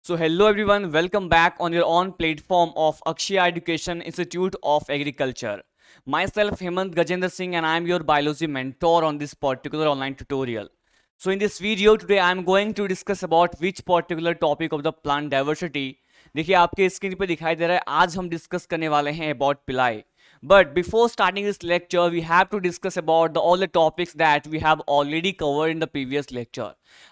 So hello everyone, welcome back on your own platform of Akshaya Education Institute of Agriculture. Myself Hemant Gajendra Singh and I am your biology mentor on this particular online tutorial. So in this video today I am going to discuss about which particular topic of the plant diversity. देखिए आपके screen पे दिखाई दे रहा है, आज हम discuss करने वाले हैं अबाउट पिलाई. But before starting this lecture, we have to discuss about all the topics that we have already covered in the previous lecture.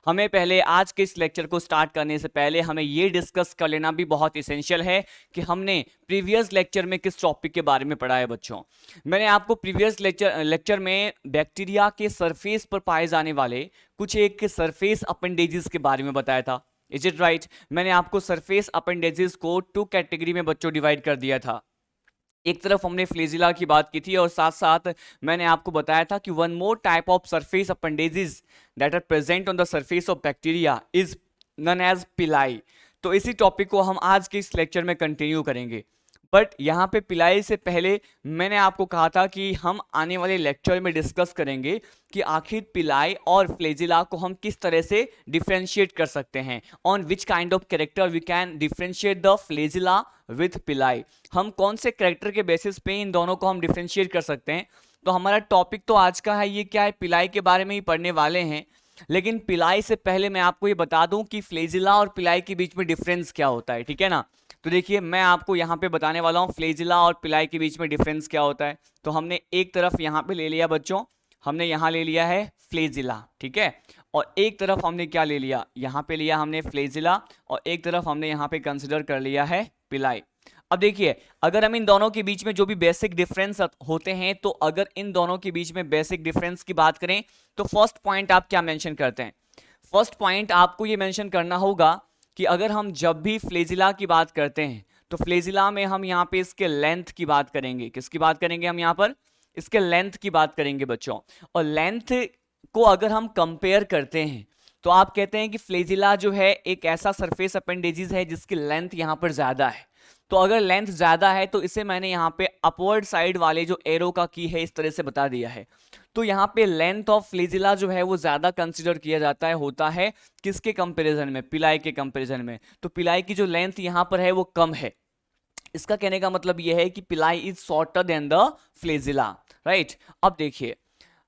हमें पहले आज के इस लेक्चर को स्टार्ट करने से पहले हमें ये डिस्कस कर लेना भी बहुत इसेंशियल है कि हमने प्रीवियस लेक्चर में किस टॉपिक के बारे में पढ़ा है बच्चों. मैंने आपको प्रीवियस लेक्चर में बैक्टीरिया के सरफेस पर पाए जाने वाले कुछ एक सरफेस अपेंडेजेस के बारे में बताया था. Is it right? मैंने आपको सरफेस अपेंडेजेस को टू कैटेगरी में बच्चों डिवाइड कर दिया था. एक तरफ हमने फ्लेजिला की बात की थी और साथ साथ मैंने आपको बताया था कि one more type of surface appendages that are present on the surface of bacteria is known as pili. तो इसी टॉपिक को हम आज के इस लेक्चर में कंटिन्यू करेंगे. बट यहाँ पे पिलाई से पहले मैंने आपको कहा था कि हम आने वाले लेक्चर में डिस्कस करेंगे कि आखिर पिलाई और फ्लेजिला को हम किस तरह से डिफ्रेंशिएट कर सकते हैं. On which kind of character we can differentiate the flagella with pili. हम कौन से कैरेक्टर के बेसिस पे इन दोनों को हम डिफ्रेंशिएट कर सकते हैं. तो हमारा टॉपिक तो आज का है ये क्या है, पिलाई के बारे में ही पढ़ने वाले हैं. लेकिन पिलाई से पहले मैं आपको ये बता दूं कि फ्लेजिला और पिलाई के बीच में डिफरेंस क्या होता है. ठीक है ना. तो देखिए मैं आपको यहाँ पे बताने वाला हूँ फ्लेजिला और पिलाई के बीच में डिफरेंस क्या होता है. तो हमने एक तरफ यहाँ पे ले लिया बच्चों, हमने यहाँ ले लिया है फ्लेजिला. ठीक है. और एक तरफ हमने क्या ले लिया, यहाँ पे लिया हमने फ्लेजिला और एक तरफ हमने यहाँ पे कंसिडर कर लिया है पिलाई. अब देखिए अगर हम इन दोनों के बीच में जो भी बेसिक डिफरेंस होते हैं, तो अगर इन दोनों के बीच में बेसिक डिफरेंस की बात करें तो फर्स्ट पॉइंट आप क्या मेंशन करते हैं. फर्स्ट पॉइंट आपको ये मेंशन करना होगा कि अगर हम जब भी फ्लेजिला की बात करते हैं तो फ्लेजिला में हम यहाँ पे इसके लेंथ की बात करेंगे. किसकी बात करेंगे हम यहाँ पर? इसके लेंथ की बात करेंगे बच्चों. और लेंथ को अगर हम कंपेयर करते हैं तो आप कहते हैं कि फ्लेजिला जो है एक ऐसा सरफेस अपेंडेजेस है जिसकी लेंथ यहाँ पर ज्यादा है. तो अगर लेंथ ज्यादा है तो इसे मैंने यहाँ पे अपवर्ड साइड वाले जो एरो का की है इस तरह से बता दिया है. तो यहाँ पे लेंथ ऑफ फ्लेजिला जो है वो ज्यादा कंसीडर किया जाता है, होता है किसके कंपैरिजन में? पिलाई के कंपैरिजन में. तो पिलाई की जो लेंथ यहाँ पर है वो कम है. इसका कहने का मतलब यह है कि पिलाई is shorter than the flagella. Right. अब देखिए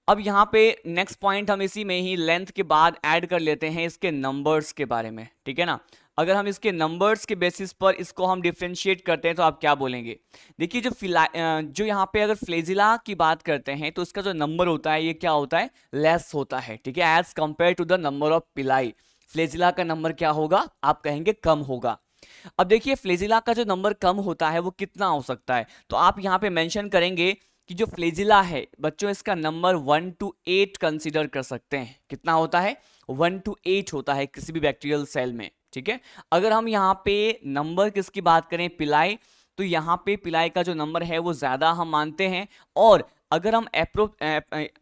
अब यहाँ पे नेक्स्ट पॉइंट हम इसी में ही लेंथ के बाद ऐड कर लेते हैं इसके नंबर्स के बारे में. ठीक है ना. अगर हम इसके नंबर्स के बेसिस पर इसको हम डिफ्रेंशिएट करते हैं तो आप क्या बोलेंगे? देखिए जो यहाँ पे अगर फ्लेजिला की बात करते हैं तो इसका जो नंबर होता है ये क्या होता है? लेस होता है. ठीक है. As compare to the number of pili. Flagella का नंबर क्या होगा? आप कहेंगे कम होगा. अब देखिए फ्लेजिला का जो नंबर कम होता है वो कितना हो सकता है. तो आप यहाँ पे मेंशन करेंगे कि जो फ्लेजिला है बच्चों इसका नंबर 1 to 8 कंसीडर कर सकते हैं. कितना होता है? 1 to 8 होता है किसी भी बैक्टीरियल सेल में. ठीक है. अगर हम यहाँ पे नंबर किसकी बात करें? पिलाई. तो यहाँ पे पिलाई का जो नंबर है वो ज्यादा हम मानते हैं. और अगर हम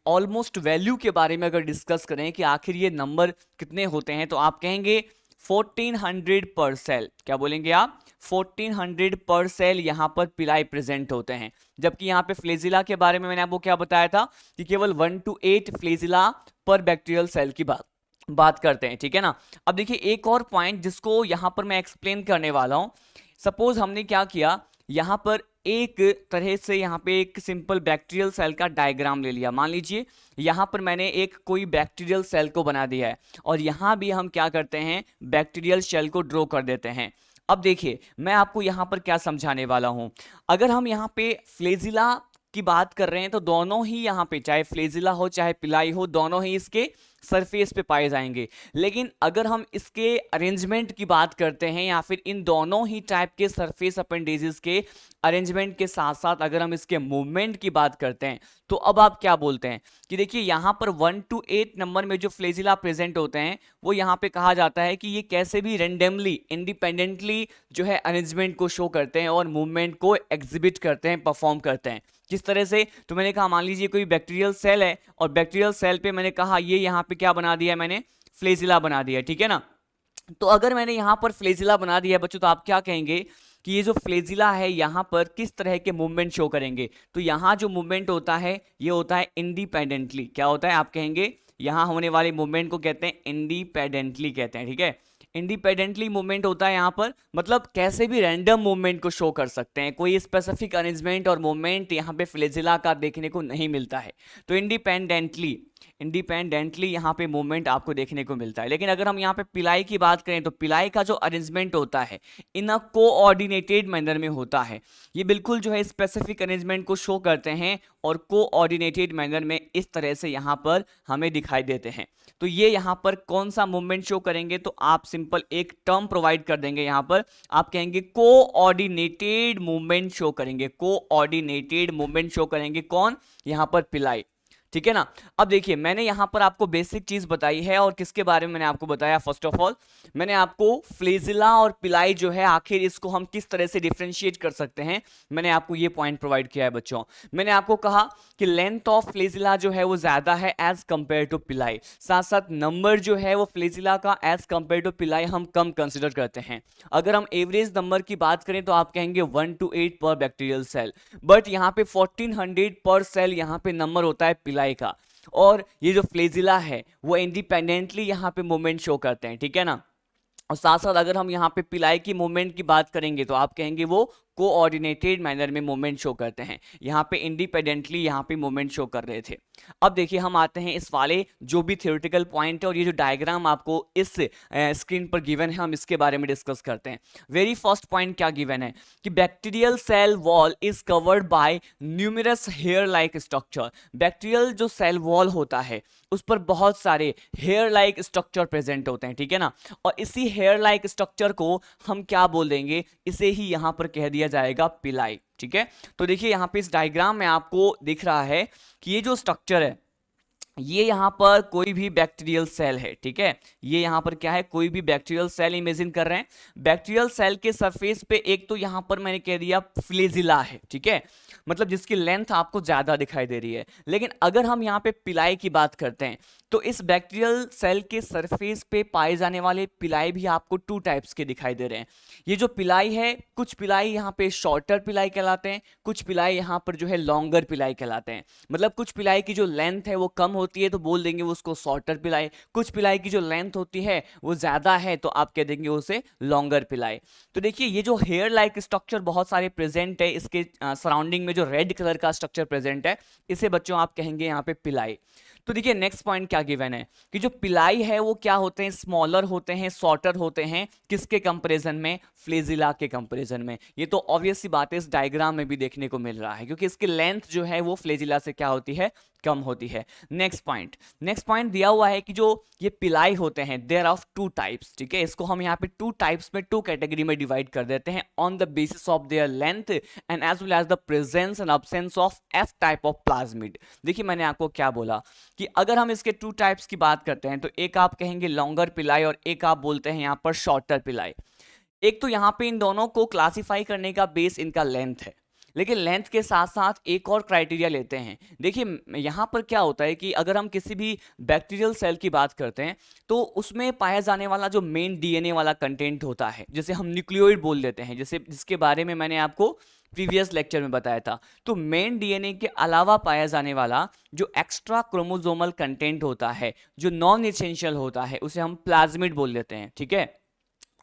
ऑलमोस्ट वैल्यू के बारे में अगर डिस्कस करें कि आखिर ये नंबर कितने होते हैं तो आप कहेंगे 1400 पर सेल. क्या बोलेंगे आप? 1400 पर सेल यहाँ पर पिलाई प्रेजेंट होते हैं. जबकि यहाँ पे फ्लेजिला के बारे में मैंने आपको क्या बताया था कि केवल 1 to 8 फ्लेजिला पर बैक्टीरियल सेल की बात करते हैं. ठीक है ना. अब देखिए एक और पॉइंट जिसको यहां पर मैं एक्सप्लेन करने वाला हूं. सपोज हमने क्या किया, यहां पर एक तरह से यहां पे एक सिंपल बैक्टीरियल सेल का डायग्राम ले लिया. मान लीजिए यहां पर मैंने एक कोई बैक्टीरियल सेल को बना दिया है और यहां भी हम क्या करते हैं? बैक्टीरियल सेल को ड्रॉ कर देते हैं. अब देखिए मैं आपको यहां पर क्या समझाने वाला हूं. अगर हम यहां पे फ्लेजिला की बात कर रहे हैं तो दोनों ही यहाँ पे चाहे फ्लेजिला हो चाहे पिलाई हो दोनों ही इसके सरफेस पे पाए जाएंगे. लेकिन अगर हम इसके अरेंजमेंट की बात करते हैं या फिर इन दोनों ही टाइप के सरफेस अपेंडेजेस के अरेंजमेंट के साथ साथ अगर हम इसके मूवमेंट की बात करते हैं तो अब आप क्या बोलते हैं कि देखिए यहाँ पर 1 to 8 नंबर में जो फ्लेजिला प्रेजेंट होते हैं वो यहाँ पे कहा जाता है कि ये कैसे भी रेंडमली इंडिपेंडेंटली जो है अरेंजमेंट को शो करते हैं और मूवमेंट को एग्जिबिट करते हैं, परफॉर्म करते हैं. किस तरह से? तो मैंने कहा मान लीजिए कोई बैक्टीरियल सेल है और बैक्टीरियल सेल पे मैंने कहा ये यहाँ पे क्या बना दिया है? मैंने फ्लेजिला बना दिया. ठीक है ना. तो अगर मैंने यहाँ पर फ्लेजिला बना दिया बच्चों तो आप क्या कहेंगे कि ये जो फ्लेजिला है यहाँ पर किस तरह के मूवमेंट शो करेंगे? तो यहाँ जो मूवमेंट होता है ये होता है इंडिपेंडेंटली. क्या होता है? आप कहेंगे यहाँ होने वाले मूवमेंट को कहते हैं इंडिपेंडेंटली कहते हैं. ठीक है. इंडिपेंडेंटली मूवमेंट होता है यहाँ पर, मतलब कैसे भी रैंडम मूवमेंट को शो कर सकते हैं, कोई स्पेसिफिक अरेंजमेंट और मूवमेंट यहाँ पे फ्लैजिला का देखने को नहीं मिलता है। तो इंडिपेंडेंटली यहाँ पे मूवमेंट आपको देखने को मिलता है। लेकिन अगर हम यहाँ पे पिलाई की बात करें तो पिलाई का जो अरेंजमेंट होता है इन अ कोऑर्डिनेटेड मैनर में होता है। ये बिल्कुल जो है स्पेसिफिक अरेंजमेंट को शो करते हैं और कोऑर्डिनेटेड मैनर में इस तरह से यहाँ पर हमें दिखाई देते हैं। तो ये यहाँ पर कौन सा मूवमेंट शो करेंगे, तो आप सिंपल एक टर्म प्रोवाइड कर देंगे, यहाँ पर आप कहेंगे कोऑर्डिनेटेड मूवमेंट शो करेंगे, कोऑर्डिनेटेड मूवमेंट शो करेंगे कौन, यहाँ पर पिलाई। ठीक है ना। अब देखिए मैंने यहां पर आपको बेसिक चीज बताई है, और किसके बारे में मैंने आपको बताया, फर्स्ट ऑफ ऑल मैंने आपको फ्लैजिला और पिलाई जो है आखिर इसको हम किस तरह से डिफरेंशिएट कर सकते हैं, मैंने आपको ये पॉइंट प्रोवाइड किया है बच्चों। मैंने आपको कहा कि लेंथ ऑफ फ्लैजिला जो है वो ज्यादा है एज कंपेयर टू पिलाई, साथ साथ नंबर जो है वो फ्लैजिला का एज कंपेयर टू पिलाई हम कम कंसिडर करते हैं। अगर हम एवरेज नंबर की बात करें तो आप कहेंगे 1 to 8 पर बैक्टीरियल सेल, बट यहाँ पे 1400 पर सेल यहाँ पे नंबर होता है पिलाई का। और ये जो फ्लैजिला है वो इंडिपेंडेंटली यहाँ पे मूवमेंट शो करते हैं, ठीक है ना। और साथ साथ अगर हम यहाँ पे पिलाई की मूवमेंट की बात करेंगे तो आप कहेंगे वो कोऑर्डिनेटेड मैनर में मूवमेंट शो करते हैं, यहाँ पे इंडिपेंडेंटली यहाँ पे मूवमेंट शो कर रहे थे। अब देखिए हम आते हैं इस वाले जो भी थ्योरेटिकल पॉइंट है, और ये जो डायग्राम आपको इस स्क्रीन पर गिवन है हम इसके बारे में डिस्कस करते हैं। वेरी फर्स्ट पॉइंट क्या गिवन है कि bacterial cell wall is covered by numerous hair like structure. Bacterial जो सेल वॉल होता है उस पर बहुत सारे हेयर लाइक स्ट्रक्चर प्रेजेंट होते हैं, ठीक है ना। और इसी हेयर लाइक स्ट्रक्चर को हम क्या बोल देंगे, इसे ही यहां पर कह दिया जाएगा पिलाई, ठीक है। तो देखिए यहां पे इस डायग्राम में आपको दिख रहा है कि ये जो स्ट्रक्चर है ये यहाँ पर कोई भी बैक्टीरियल सेल है, ठीक है। ये यहाँ पर क्या है, कोई भी बैक्टीरियल सेल इमेजिन कर रहे हैं। बैक्टीरियल सेल के सरफेस पे एक तो यहाँ पर मैंने कह दिया फ्लैजिला है, ठीक है, मतलब जिसकी लेंथ आपको ज्यादा दिखाई दे रही है। लेकिन अगर हम यहाँ पे पिलाई की बात करते हैं तो इस बैक्टीरियल सेल के सरफेस पे पाए जाने वाले पिलाई भी आपको 2 टाइप्स के दिखाई दे रहे हैं। ये जो पिलाई है, कुछ पिलाई यहाँ पे शॉर्टर पिलाई कहलाते हैं, कुछ पिलाई यहाँ पर जो है लॉन्गर पिलाई कहलाते हैं। मतलब कुछ पिलाई की जो लेंथ है वो कम होती है तो बोल देंगे वो उसको शॉर्टर पिलाई, कुछ पिलाई की जो लेंथ होती है वो ज्यादा है तो आप कह देंगे उसे लॉन्गर पिलाई। तो देखिए ये जो हेयर लाइक स्ट्रक्चर बहुत सारे प्रेजेंट है, इसके सराउंडिंग में जो रेड कलर का स्ट्रक्चर प्रेजेंट है इसे बच्चों आप कहेंगे यहाँ पे पिलाई। तो देखिए नेक्स्ट पॉइंट क्या गिवन है कि जो पिलाई है वो क्या होते हैं, स्मॉलर होते हैं, शॉर्टर होते हैं, किसके कंपैरिजन में, फ्लैजिला के कंपैरिजन में। ये तो ऑब्वियस सी बात है, इस डायग्राम में भी देखने को मिल रहा है क्योंकि इसकी लेंथ जो है वो फ्लैजिला से क्या होती है, कम होती है। नेक्स्ट पॉइंट दिया हुआ है कि जो ये पिलाई होते हैं देयर ऑफ 2 टाइप्स, ठीक है। इसको हम यहाँ पे 2 टाइप्स में 2 कैटेगरी में डिवाइड कर देते हैं on the basis of their length and as well as the presence and absence of F type of plasmid. देखिए मैंने आपको क्या बोला कि अगर हम इसके 2 टाइप्स की बात करते हैं तो एक आप कहेंगे लॉन्गर पिलाई और एक आप बोलते हैं यहाँ पर शॉर्टर पिलाई। एक तो यहाँ पे इन दोनों को क्लासिफाई करने का बेस इनका लेंथ है, लेकिन लेंथ के साथ साथ एक और क्राइटेरिया लेते हैं। देखिए यहाँ पर क्या होता है कि अगर हम किसी भी बैक्टीरियल सेल की बात करते हैं तो उसमें पाया जाने वाला जो मेन डीएनए वाला कंटेंट होता है, जैसे हम न्यूक्लियोइड बोल देते हैं, जैसे जिसके बारे में मैंने आपको प्रीवियस लेक्चर में बताया था। तो मेन डीएनए के अलावा पाया जाने वाला जो एक्स्ट्रा क्रोमोसोमल कंटेंट होता है, जो नॉन एसेंशियल होता है, उसे हम प्लाज्मिड बोल देते हैं, ठीक है।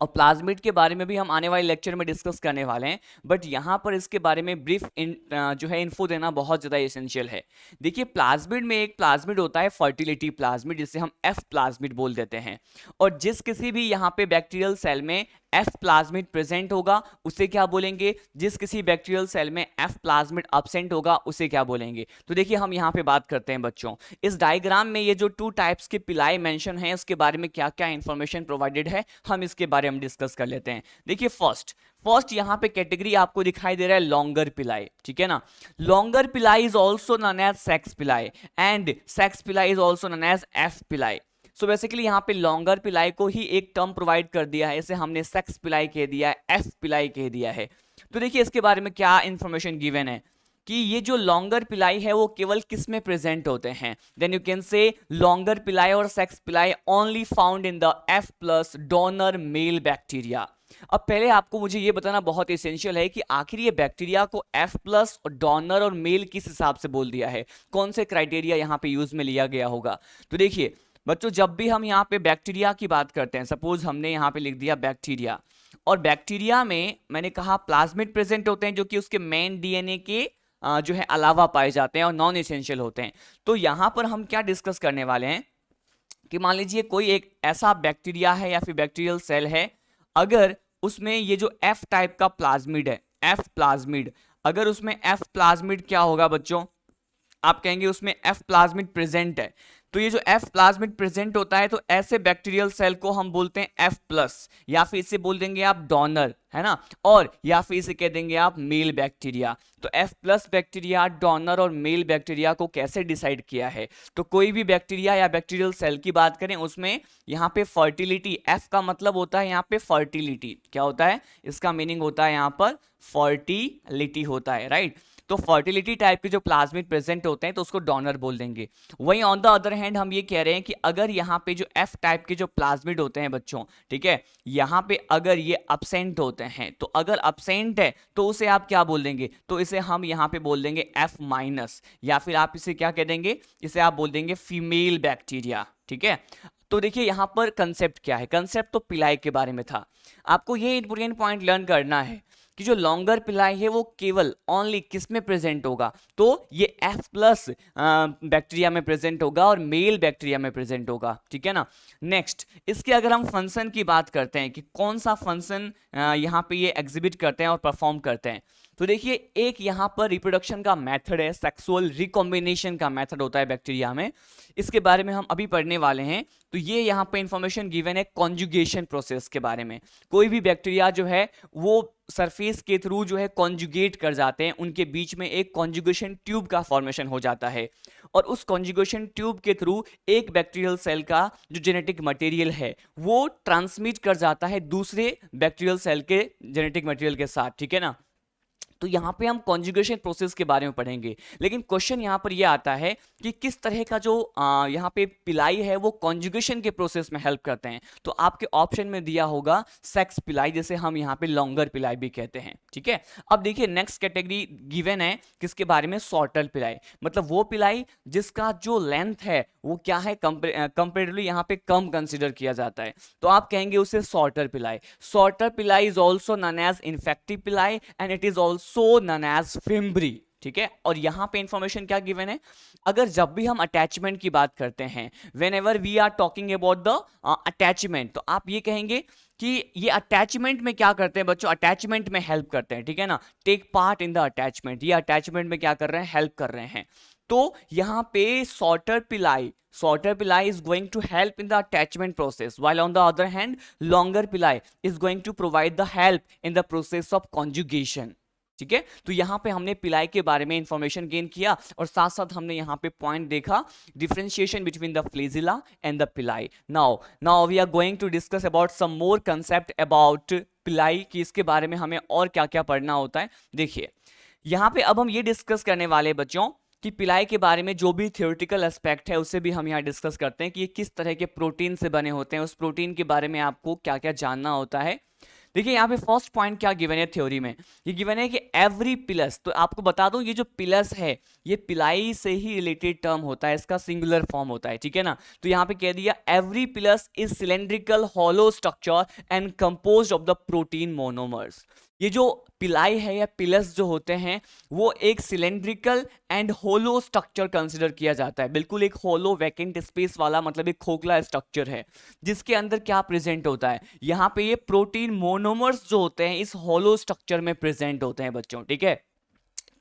और प्लाज्मिड के बारे में भी हम आने वाले लेक्चर में डिस्कस करने वाले हैं, बट यहाँ पर इसके बारे में ब्रीफ जो है इन्फो देना बहुत ज़्यादा एसेंशियल है। देखिए प्लाज्मिड में एक प्लाज्मिड होता है फर्टिलिटी प्लाज्मिड, जिसे हम एफ प्लाज्मिड बोल देते हैं। और जिस किसी भी यहाँ पे बैक्टीरियल सेल में एफ प्लाज्मिड प्रेजेंट होगा उसे क्या बोलेंगे, जिस किसी बैक्टीरियल सेल में एफ प्लाज्मिड एब्सेंट होगा उसे क्या बोलेंगे। तो देखिए हम यहाँ पे बात करते हैं बच्चों, इस डायग्राम में ये जो 2 टाइप्स के पिलाई मेंशन है उसके बारे में क्या क्या इंफॉर्मेशन प्रोवाइडेड है हम इसके बारे में डिस्कस कर लेते हैं। देखिए फर्स्ट यहाँ पे कैटेगरी आपको दिखाई दे रहा है लॉन्गर पिलाई, ठीक है ना। Longer pili is also known as sex pili and sex pili is also known as F pili. So basically यहाँ पे लॉन्गर पिलाई को ही एक टर्म प्रोवाइड कर दिया है, इसे हमने सेक्स पिलाई कह दिया है, एफ पिलाई कह दिया है। तो देखिए इसके बारे में क्या इंफॉर्मेशन गिवन है कि ये जो लॉन्गर पिलाई है वो केवल किस में प्रेजेंट होते हैं, then you can say longer pili और sex pili only found in the F plus donor male bacteria. अब पहले आपको मुझे ये बताना बहुत एसेंशियल है कि आखिर ये बैक्टीरिया को एफ प्लस और डोनर और मेल किस हिसाब से बोल दिया है, कौन से क्राइटेरिया यहाँ पे यूज में लिया गया होगा। तो देखिए बच्चों जब भी हम यहाँ पे बैक्टीरिया की बात करते हैं, सपोज हमने यहाँ पे लिख दिया बैक्टीरिया, और बैक्टीरिया में मैंने कहा प्लाज्मिड प्रेजेंट होते हैं जो कि उसके मेन डीएनए के जो है अलावा पाए जाते हैं और नॉन एसेंशियल होते हैं। तो यहाँ पर हम क्या डिस्कस करने वाले हैं कि मान लीजिए कोई एक ऐसा बैक्टीरिया है या फिर बैक्टीरियल सेल है, अगर उसमें ये जो एफ टाइप का प्लाज्मिड है, एफ प्लाज्मिड, अगर उसमें एफ प्लाज्मिड क्या होगा बच्चों, आप कहेंगे उसमें एफ प्लाज्मिड प्रेजेंट है। तो ये जो एफ प्लाज्मिड प्रेजेंट होता है तो ऐसे बैक्टीरियल सेल को हम बोलते हैं एफ प्लस, या फिर इसे बोल देंगे आप डोनर, है ना, और या फिर इसे कह देंगे आप मेल बैक्टीरिया। तो एफ प्लस बैक्टीरिया, डोनर और मेल बैक्टीरिया को कैसे डिसाइड किया है, तो कोई भी बैक्टीरिया या बैक्टीरियल सेल की बात करें उसमें यहाँ पे फर्टिलिटी, एफ का मतलब होता है यहाँ पे फर्टिलिटी, क्या होता है, इसका मीनिंग होता है यहाँ पर फर्टिलिटी होता है, राइट। तो फर्टिलिटी टाइप के जो प्लाज्मिड प्रेजेंट होते हैं तो उसको डोनर बोल देंगे। वहीं ऑन द अदर हैंड हम ये कह रहे हैं कि अगर यहाँ पे जो एफ टाइप के जो प्लाज्मिड होते हैं बच्चों, ठीक है, यहाँ पे अगर ये अब्सेंट होते हैं, तो अगर अब्सेंट है तो उसे आप क्या बोल देंगे, तो इसे हम यहाँ पे बोल देंगे एफ माइनस, या फिर आप इसे क्या कह देंगे, इसे आप बोल देंगे फीमेल बैक्टीरिया, ठीक है। तो देखिए यहाँ पर कंसेप्ट क्या है, कंसेप्ट तो पिलाई के बारे में था। आपको ये इंपॉर्टेंट पॉइंट लर्न करना है कि जो लॉन्गर पिलाई है वो केवल ओनली किस में प्रेजेंट होगा, तो ये एफ प्लस बैक्टीरिया में प्रेजेंट होगा और मेल बैक्टीरिया में प्रेजेंट होगा, ठीक है ना। नेक्स्ट, इसके अगर हम फंक्शन की बात करते हैं कि कौन सा फंक्शन यहाँ पे ये एग्जिबिट करते हैं और परफॉर्म करते हैं, तो देखिए एक यहाँ पर रिप्रोडक्शन का मेथड है, सेक्सुअल रिकॉम्बिनेशन का मेथड होता है बैक्टीरिया में, इसके बारे में हम अभी पढ़ने वाले हैं। तो ये यहाँ पे इंफॉर्मेशन गिवन है कॉन्जुगेशन प्रोसेस के बारे में। कोई भी बैक्टीरिया जो है वो सरफेस के थ्रू जो है कॉन्जुगेट कर जाते हैं, उनके बीच में एक कॉन्जुगेशन ट्यूब का फॉर्मेशन हो जाता है, और उस कॉन्जुगेशन ट्यूब के थ्रू एक बैक्टीरियल सेल का जो जेनेटिक मटेरियल है वो ट्रांसमिट कर जाता है दूसरे बैक्टीरियल सेल के जेनेटिक मटेरियल के साथ, ठीक है ना। तो यहाँ पे हम कॉन्जुगेशन प्रोसेस के बारे में पढ़ेंगे, लेकिन क्वेश्चन यहाँ पर यह आता है कि किस तरह का जो यहाँ पे पिलाई है वो कॉन्जुगेशन के प्रोसेस में हेल्प करते हैं। तो आपके ऑप्शन में दिया होगा सेक्स पिलाई, जैसे हम यहाँ पे लॉन्गर पिलाई भी कहते हैं, ठीक है। अब देखिए नेक्स्ट कैटेगरी गिवन है किसके बारे में, शॉर्टर पिलाई, मतलब वो पिलाई जिसका जो लेंथ है वो क्या है, कंपेरेटिवली यहाँ पे कम कंसिडर किया जाता है, तो आप कहेंगे उसे shorter pili. Shorter pili is also known as infective pili and it is also known as fimbriae, ठीक है। और यहां पे इंफॉर्मेशन क्या गिवन है, अगर जब भी हम अटैचमेंट की बात करते हैं, whenever we are talking about the attachment, तो आप ये कहेंगे कि ये अटैचमेंट में क्या करते हैं बच्चों, अटैचमेंट में हेल्प करते हैं, ठीक है ना, take part in the attachment, ये अटैचमेंट में क्या कर रहे हैं, हेल्प कर रहे हैं। तो यहां पे शॉर्टर पिलाई is going to help in the attachment process, while on the other hand longer pili is going to provide the help in the process of conjugation, ठीक है। तो यहां पे हमने पिलाई के बारे में इंफॉर्मेशन गेन किया और साथ साथ हमने यहां पे पॉइंट देखा differentiation between the flagella and the pili. Now we are going to discuss about some more concept about pili, कि इसके बारे में हमें और क्या क्या पढ़ना होता है। देखिए यहां पे अब हम ये डिस्कस करने वाले बच्चों कि पिलाई के बारे में जो भी थ्योरेटिकल एस्पेक्ट है उसे भी हम यहाँ डिस्कस करते हैं कि ये किस तरह के प्रोटीन से बने होते हैं, उस प्रोटीन के बारे में आपको क्या क्या जानना होता है। देखिए यहाँ पे फर्स्ट पॉइंट क्या गिवन है थ्योरी में, ये गिवन है कि एवरी पिलस, तो आपको बता दूं ये जो पिलस है ये पिलाई से ही रिलेटेड टर्म होता है, इसका सिंगुलर फॉर्म होता है, ठीक है ना। तो यहाँ पे कह दिया every pillars is cylindrical hollow structure and composed of the protein monomers. ये जो पिलाई है या पिलस जो होते हैं वो एक cylindrical and hollow structure consider किया जाता है, बिल्कुल एक होलो वैकेंट स्पेस वाला, मतलब एक खोखला स्ट्रक्चर है जिसके अंदर क्या प्रेजेंट होता है, यहाँ पे ये प्रोटीन मोनोमर्स जो होते हैं इस होलो स्ट्रक्चर में प्रेजेंट होते हैं बच्चों, ठीक है।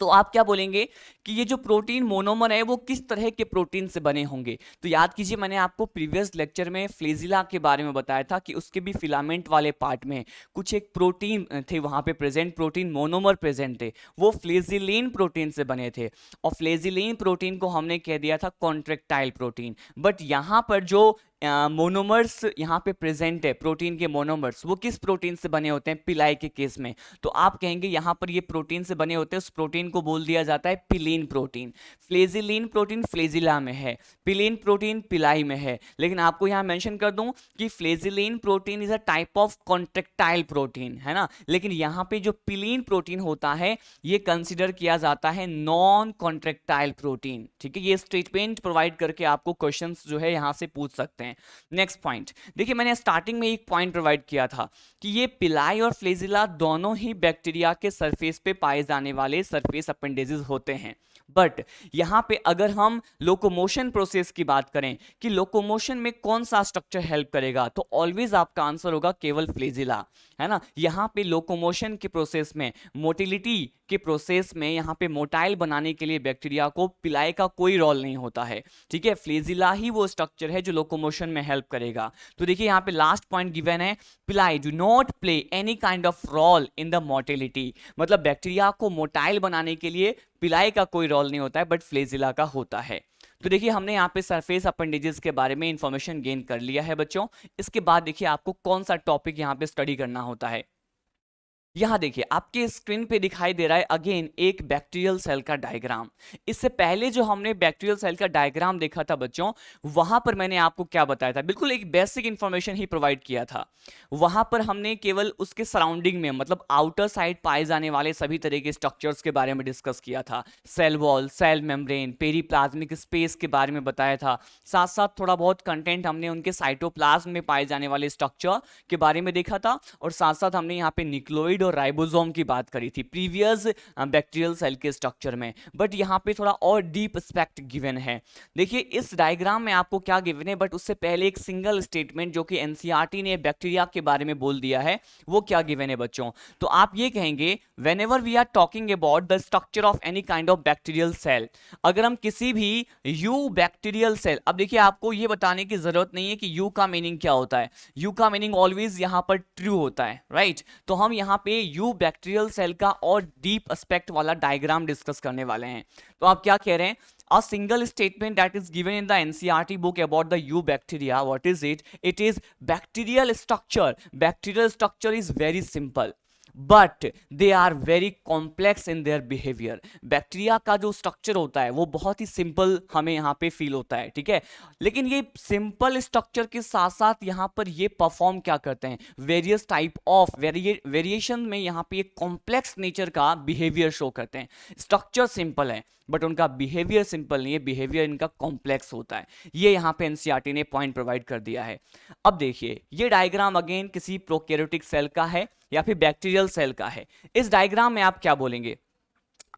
तो आप क्या बोलेंगे कि ये जो प्रोटीन मोनोमर है वो किस तरह के प्रोटीन से बने होंगे। तो याद कीजिए मैंने आपको प्रीवियस लेक्चर में फ्लेजिला के बारे में बताया था कि उसके भी फिलामेंट वाले पार्ट में कुछ एक प्रोटीन थे वहां पे प्रेजेंट, प्रोटीन मोनोमर प्रेजेंट थे, वो फ्लेजिलिन प्रोटीन से बने थे, और फ्लेजिलिन प्रोटीन को हमने कह दिया था कॉन्ट्रेक्टाइल प्रोटीन। बट यहाँ पर जो मोनोमर्स यहाँ पे प्रेजेंट है, प्रोटीन के मोनोमर्स, वो किस प्रोटीन से बने होते हैं, पिलाई के केस में, तो आप कहेंगे यहाँ पर ये प्रोटीन से बने होते हैं, उस प्रोटीन को बोल दिया जाता है पिलीन प्रोटीन। फ्लेजिलीन प्रोटीन फ्लेजिला में है, पिलीन प्रोटीन पिलाई में है। लेकिन आपको यहाँ मेंशन कर दूं कि flagellin protein is a type of contractile protein, है ना, लेकिन यहाँ पे जो पिलीन प्रोटीन होता है ये कंसिडर किया जाता है नॉन कॉन्ट्रेक्टाइल प्रोटीन। ठीक है, ये स्टेटमेंट प्रोवाइड करके आपको क्वेश्चंस जो है यहाँ से पूछ सकते हैं। नेक्स्ट पॉइंट देखिए, मैंने स्टार्टिंग में एक पॉइंट प्रोवाइड किया था कि ये पिलाई और फ्लेजिला दोनों ही बैक्टीरिया के सरफेस पे पाए जाने वाले सरफेस अपेंडेजेस होते हैं। बट यहां पे अगर हम लोकोमोशन प्रोसेस की बात करें कि लोकोमोशन में कौन सा स्ट्रक्चर हेल्प करेगा, तो ऑलवेज आपका आंसर होगा केवल फ्लेजिला, है ना। यहां पे लोकोमोशन के प्रोसेस में, मोटिलिटी के प्रोसेस में, यहां पे मोटाइल बनाने के लिए बैक्टीरिया को पिलाई का कोई रोल नहीं होता है। ठीक है, फ्लेजिला ही वो स्ट्रक्चर है जो लोकोमोशन में हेल्प करेगा। तो देखिए यहां पे लास्ट पॉइंट गिवन है, pili do not play any kind of role in the motility, मतलब बैक्टीरिया को मोटाइल बनाने के लिए पिलाई का कोई रोल नहीं होता है, बट फ्लेजिला का होता है। तो देखिए हमने यहाँ पे सरफेस अपेंडेजेस के बारे में इंफॉर्मेशन गेन कर लिया है बच्चों। इसके बाद देखिए आपको कौन सा टॉपिक यहाँ पे स्टडी करना होता है। यहां देखिए आपके स्क्रीन पे दिखाई दे रहा है अगेन एक बैक्टीरियल सेल का डायग्राम। इससे पहले जो हमने बैक्टीरियल सेल का डायग्राम देखा था बच्चों, वहां पर मैंने आपको क्या बताया था, बिल्कुल एक बेसिक इंफॉर्मेशन ही प्रोवाइड किया था। वहां पर हमने केवल उसके सराउंडिंग में, मतलब आउटर साइड पाए जाने वाले सभी तरह के स्ट्रक्चर्स के बारे में डिस्कस किया था। Cell wall, cell membrane, periplasmic space के बारे में बताया था। साथ साथ थोड़ा बहुत कंटेंट हमने उनके साइटोप्लाज्म में पाए जाने वाले स्ट्रक्चर के बारे में देखा था, और साथ साथ हमने यहाँ पे न्यूक्लियोइड और राइबोसोम की बात करी थी प्रीवियस बैक्टीरियल सेल के स्ट्रक्चर में। बट यहाँ पे थोड़ा और डीप एस्पेक्ट गिवन है। देखिए इस डायग्राम में आपको क्या गिवन है, बट उससे पहले एक सिंगल स्टेटमेंट जो कि एनसीईआरटी ने बैक्टीरिया के बारे में बोल दिया है, वो क्या गिवन है बच्चों। तो आप ये कहेंगे whenever we are talking about the structure of any kind of bacterial cell, अगर हम किसी भी यू बैक्टीरियल सेल, अब देखिए आपको ये बताने की जरूरत नहीं है कि यू का मीनिंग क्या होता है, यू का मीनिंग ऑलवेज यहां पर ट्रू होता है, राइट। तो हम यहां पे यू बैक्टीरियल सेल का और डीप एस्पेक्ट वाला डायग्राम डिस्कस करने वाले हैं। तो आप क्या कह रहे हैं, a single statement that is given in the NCERT book about the U bacteria, what is it? It is bacterial structure. Bacterial structure is very simple, but they are very complex in their behaviour. Bacteria का जो structure होता है वो बहुत ही simple हमें यहाँ पे feel होता है, ठीक है, लेकिन ये सिंपल स्ट्रक्चर के साथ साथ यहाँ पर ये परफॉर्म क्या करते हैं, वेरियस टाइप ऑफ वेरिएशन में यहाँ पे एक कॉम्प्लेक्स नेचर का बिहेवियर शो करते हैं। स्ट्रक्चर सिंपल है बट उनका बिहेवियर सिंपल नहीं है, बिहेवियर इनका कॉम्प्लेक्स होता है। ये यहाँ पे एनसीईआरटी ने पॉइंट प्रोवाइड कर दिया है। अब देखिए ये डायग्राम अगेन किसी प्रोकैरियोटिक सेल का है या फिर बैक्टीरियल सेल का है। इस डायग्राम में आप क्या बोलेंगे,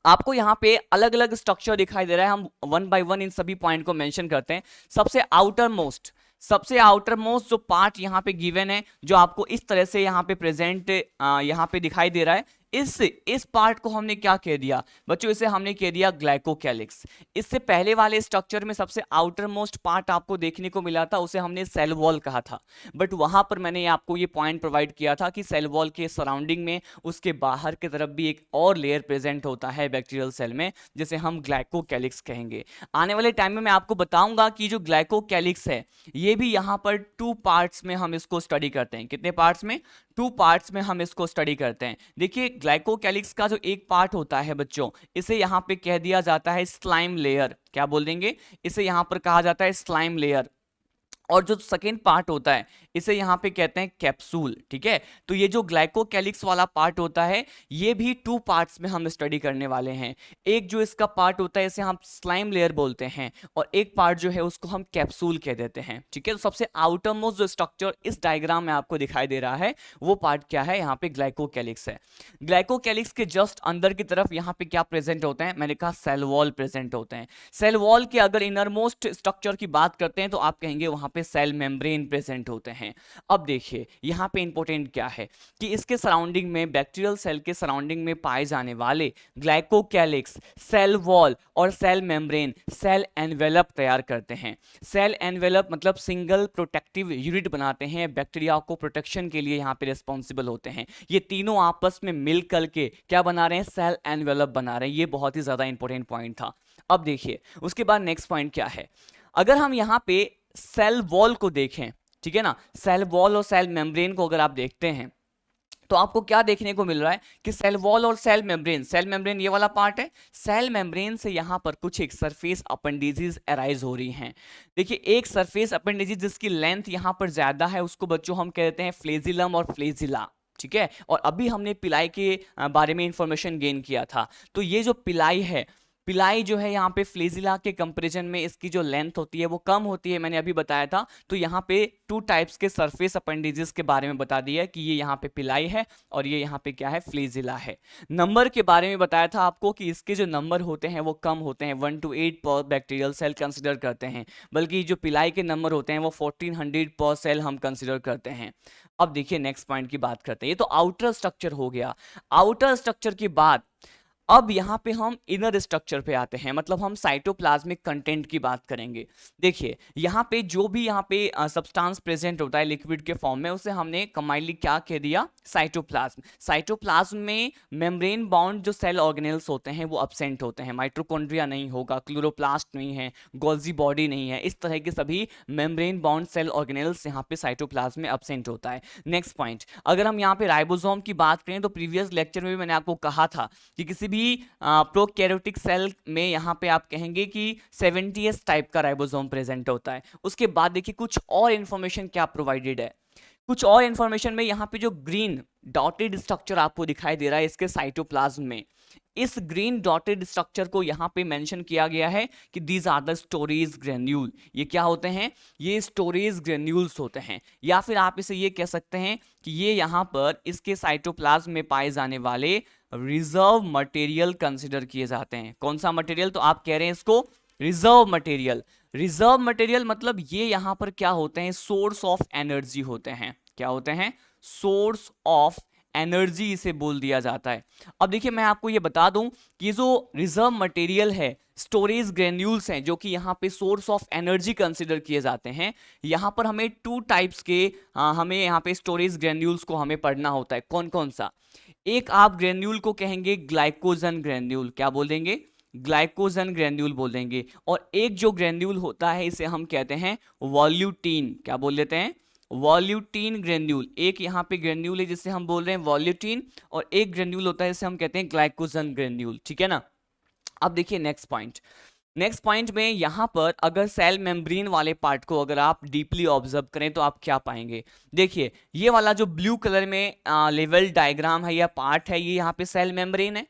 आपको यहाँ पे अलग अलग स्ट्रक्चर दिखाई दे रहा है। हम वन बाय वन इन सभी पॉइंट को मेंशन करते हैं। सबसे आउटर मोस्ट जो पार्ट यहाँ पे गिवन है, जो आपको इस तरह से यहाँ पे प्रेजेंट यहाँ पे दिखाई दे रहा है, इस पार्ट को हमने क्या कह दिया बच्चों, इसे हमने कह दिया ग्लाइकोकैलिक्स। इससे पहले वाले स्ट्रक्चर में सबसे आउटर मोस्ट पार्ट आपको देखने को मिला था, उसे हमने सेल वॉल कहा था। बट वहां पर मैंने आपको ये पॉइंट प्रोवाइड किया था कि सेल वॉल के सराउंडिंग में उसके बाहर की तरफ भी एक और लेयर प्रेजेंट होता है बैक्टीरियल सेल में, जिसे हम ग्लाइकोकैलिक्स कहेंगे। आने वाले टाइम में मैं आपको बताऊंगा कि जो ग्लाइकोकैलिक्स है ये भी यहाँ पर 2 पार्ट्स में हम इसको स्टडी करते हैं। कितने पार्ट्स में, 2 पार्ट्स में हम इसको स्टडी करते हैं। देखिए ग्लाइकोकैलिक्स का जो एक पार्ट होता है बच्चों, इसे यहाँ पे कह दिया जाता है स्लाइम लेयर। क्या बोल देंगे, इसे यहाँ पर कहा जाता है स्लाइम लेयर। और जो सेकेंड पार्ट होता है इसे यहाँ पे कहते हैं कैप्सूल, ठीक है। तो ये जो ग्लाइकोकैलिक्स वाला पार्ट होता है ये भी 2 पार्ट्स में हम स्टडी करने वाले हैं। एक जो इसका पार्ट होता है इसे हम स्लाइम लेयर बोलते हैं, और एक पार्ट जो है उसको हम कैप्सूल कह देते हैं, ठीक है। तो सबसे आउटर मोस्ट जो स्ट्रक्चर इस डायग्राम में आपको दिखाई दे रहा है वो पार्ट क्या है, यहाँ पे ग्लाइकोकैलिक्स है। ग्लाइकोकैलिक्स के जस्ट अंदर की तरफ यहाँ पे क्या प्रेजेंट होते हैं, मैंने कहा सेल वॉल प्रेजेंट होते हैं। सेल वॉल के अगर इनर मोस्ट स्ट्रक्चर की बात करते हैं तो आप कहेंगे वहां पे सेल मेम्ब्रेन प्रेजेंट होते हैं। अब देखिए यहाँ पे इंपॉर्टेंट क्या है कि इसके सराउंडिंग में, बैक्टीरियल सेल के सराउंडिंग में पाए जाने वाले ग्लाइकोकैलिक्स, सेल वॉल और सेल मेम्ब्रेन सेल एनवेलप तैयार करते हैं। सेल एनवेलप मतलब सिंगल प्रोटेक्टिव यूनिट बनाते हैं, बैक्टीरिया को प्रोटेक्शन के लिए यहाँ पे रिस्पॉन्सिबल होते हैं। ये तीनों आपस में मिल करके क्या बना रहे हैं, सेल एनवेलप बना रहे हैं। ये बहुत ही ज्यादा इंपॉर्टेंट पॉइंट था। अब देखिए उसके बाद नेक्स्ट पॉइंट क्या है, अगर हम यहाँ पे सेल वॉल को देखें, ठीक है ना, सेल वॉल और सेल मेम्ब्रेन को अगर आप देखते हैं तो आपको क्या देखने को मिल रहा है कि सेल वॉल और सेल मेम्ब्रेन ये वाला पार्ट है, सेल मेम्ब्रेन से यहां पर कुछ एक सरफेस अपेंडिजेस अराइज हो रही हैं। देखिए एक सरफेस अपेंडिजेस जिसकी लेंथ यहां पर ज्यादा है उसको बच्चों हम कहते हैं फ्लेजिलम और फ्लेजिला, ठीक है। और अभी हमने पिलाई के बारे में इंफॉर्मेशन गेन किया था, तो ये जो पिलाई है, पिलाई जो है यहाँ पे फ्लेजिला के कंपैरिजन में इसकी जो लेंथ होती है वो कम होती है, मैंने अभी बताया था। तो यहाँ पे टू टाइप्स के सरफेस अपेंडिजेस के बारे में बता दिया कि ये यहाँ पे पिलाई है और ये यहाँ पे क्या है, फ्लेजिला है। नंबर के बारे में बताया था आपको कि इसके जो नंबर होते हैं वो कम होते हैं, 1 to 8 पर बैक्टीरियल सेल कंसिडर करते हैं, बल्कि जो पिलाई के नंबर होते हैं वो 1400 पर सेल हम कंसिडर करते हैं। अब देखिए नेक्स्ट पॉइंट की बात करते हैं, ये तो आउटर स्ट्रक्चर हो गया। आउटर स्ट्रक्चर के बाद अब यहां पे हम इनर स्ट्रक्चर पे आते हैं, मतलब हम साइटोप्लाज्मिक कंटेंट की बात करेंगे। देखिए यहां पे जो भी यहां पे सब्सटेंस प्रेजेंट होता है लिक्विड के फॉर्म में, उसे हमने कमाइली क्या कह दिया, साइटोप्लाज्म। साइटोप्लाज्म में मेम्ब्रेन बाउंड जो सेल ऑर्गेनेल्स होते हैं वो अब्सेंट होते हैं, माइटोकॉन्ड्रिया नहीं होगा, क्लोरोप्लास्ट नहीं है, गोल्जी बॉडी नहीं है, इस तरह के सभी मेम्ब्रेन बाउंड सेल ऑर्गेनेल्स यहाँ पे साइटोप्लाज्म में अब्सेंट होता है। नेक्स्ट पॉइंट, अगर हम यहाँ पे राइबोसोम की बात करें तो प्रीवियस लेक्चर में भी मैंने आपको कहा था कि किसी भी प्रोकैरियोटिक सेल में यहाँ पे आप कहेंगे कि 70s टाइप का राइबोसोम प्रेजेंट होता है। उसके बाद देखिए कुछ और इंफॉर्मेशन क्या प्रोवाइडेड है, कुछ और इंफॉर्मेशन में यहाँ पे जो ग्रीन डॉटेड स्ट्रक्चर आपको दिखाई दे रहा है इसके साइटोप्लाज्म में, इस ग्रीन डॉटेड स्ट्रक्चर को यहाँ पे मेंशन किया गया है कि these are the storage granule. ये क्या होते हैं, ये स्टोरेज ग्रेन्यूल्स होते हैं, या फिर आप इसे ये कह सकते हैं कि ये यहाँ पर इसके साइटोप्लाज्म में पाए जाने वाले रिजर्व मटेरियल कंसिडर किए जाते हैं। कौन सा मटेरियल, तो आप कह रहे हैं इसको रिजर्व मटेरियल। रिजर्व मटेरियल मतलब ये यहाँ पर क्या होते हैं, सोर्स ऑफ एनर्जी होते हैं। क्या होते हैं, सोर्स ऑफ एनर्जी इसे बोल दिया जाता है। अब देखिए मैं आपको ये बता दूं कि जो रिजर्व मटेरियल है, स्टोरेज ग्रेन्यूल्स हैं जो कि यहाँ पे सोर्स ऑफ एनर्जी कंसिडर किए जाते हैं, यहाँ पर हमें टू टाइप्स के हमें यहाँ पे स्टोरेज ग्रेन्यूल्स को हमें पढ़ना होता है। कौन कौन सा, एक आप ग्रेन्यूल को कहेंगे ग्लाइकोजन ग्रेन्यूल, क्या बोलेंगे, ग्लाइकोजन ग्रेन्यूल बोलेंगे। और एक जो ग्रेन्यूल होता है इसे हम कहते हैं वॉल्यूटीन, क्या बोल लेते हैं, वॉल्यूटीन ग्रेन्यूल। एक यहाँ पे ग्रेन्यूल है जिसे हम बोल रहे हैं वॉल्यूटीन, और एक ग्रेन्यूल होता है जिसे हम कहते हैं ग्लाइकोजन ग्रेन्यूल, ठीक है ना। अब देखिए नेक्स्ट पॉइंट, नेक्स्ट पॉइंट में यहां पर अगर सेल मेम्ब्रेन वाले पार्ट को अगर आप डीपली ऑब्जर्व करें तो आप क्या पाएंगे, देखिए ये वाला जो ब्लू कलर में लेवल डायग्राम है या पार्ट है, ये यहाँ पे सेल मेम्ब्रेन है।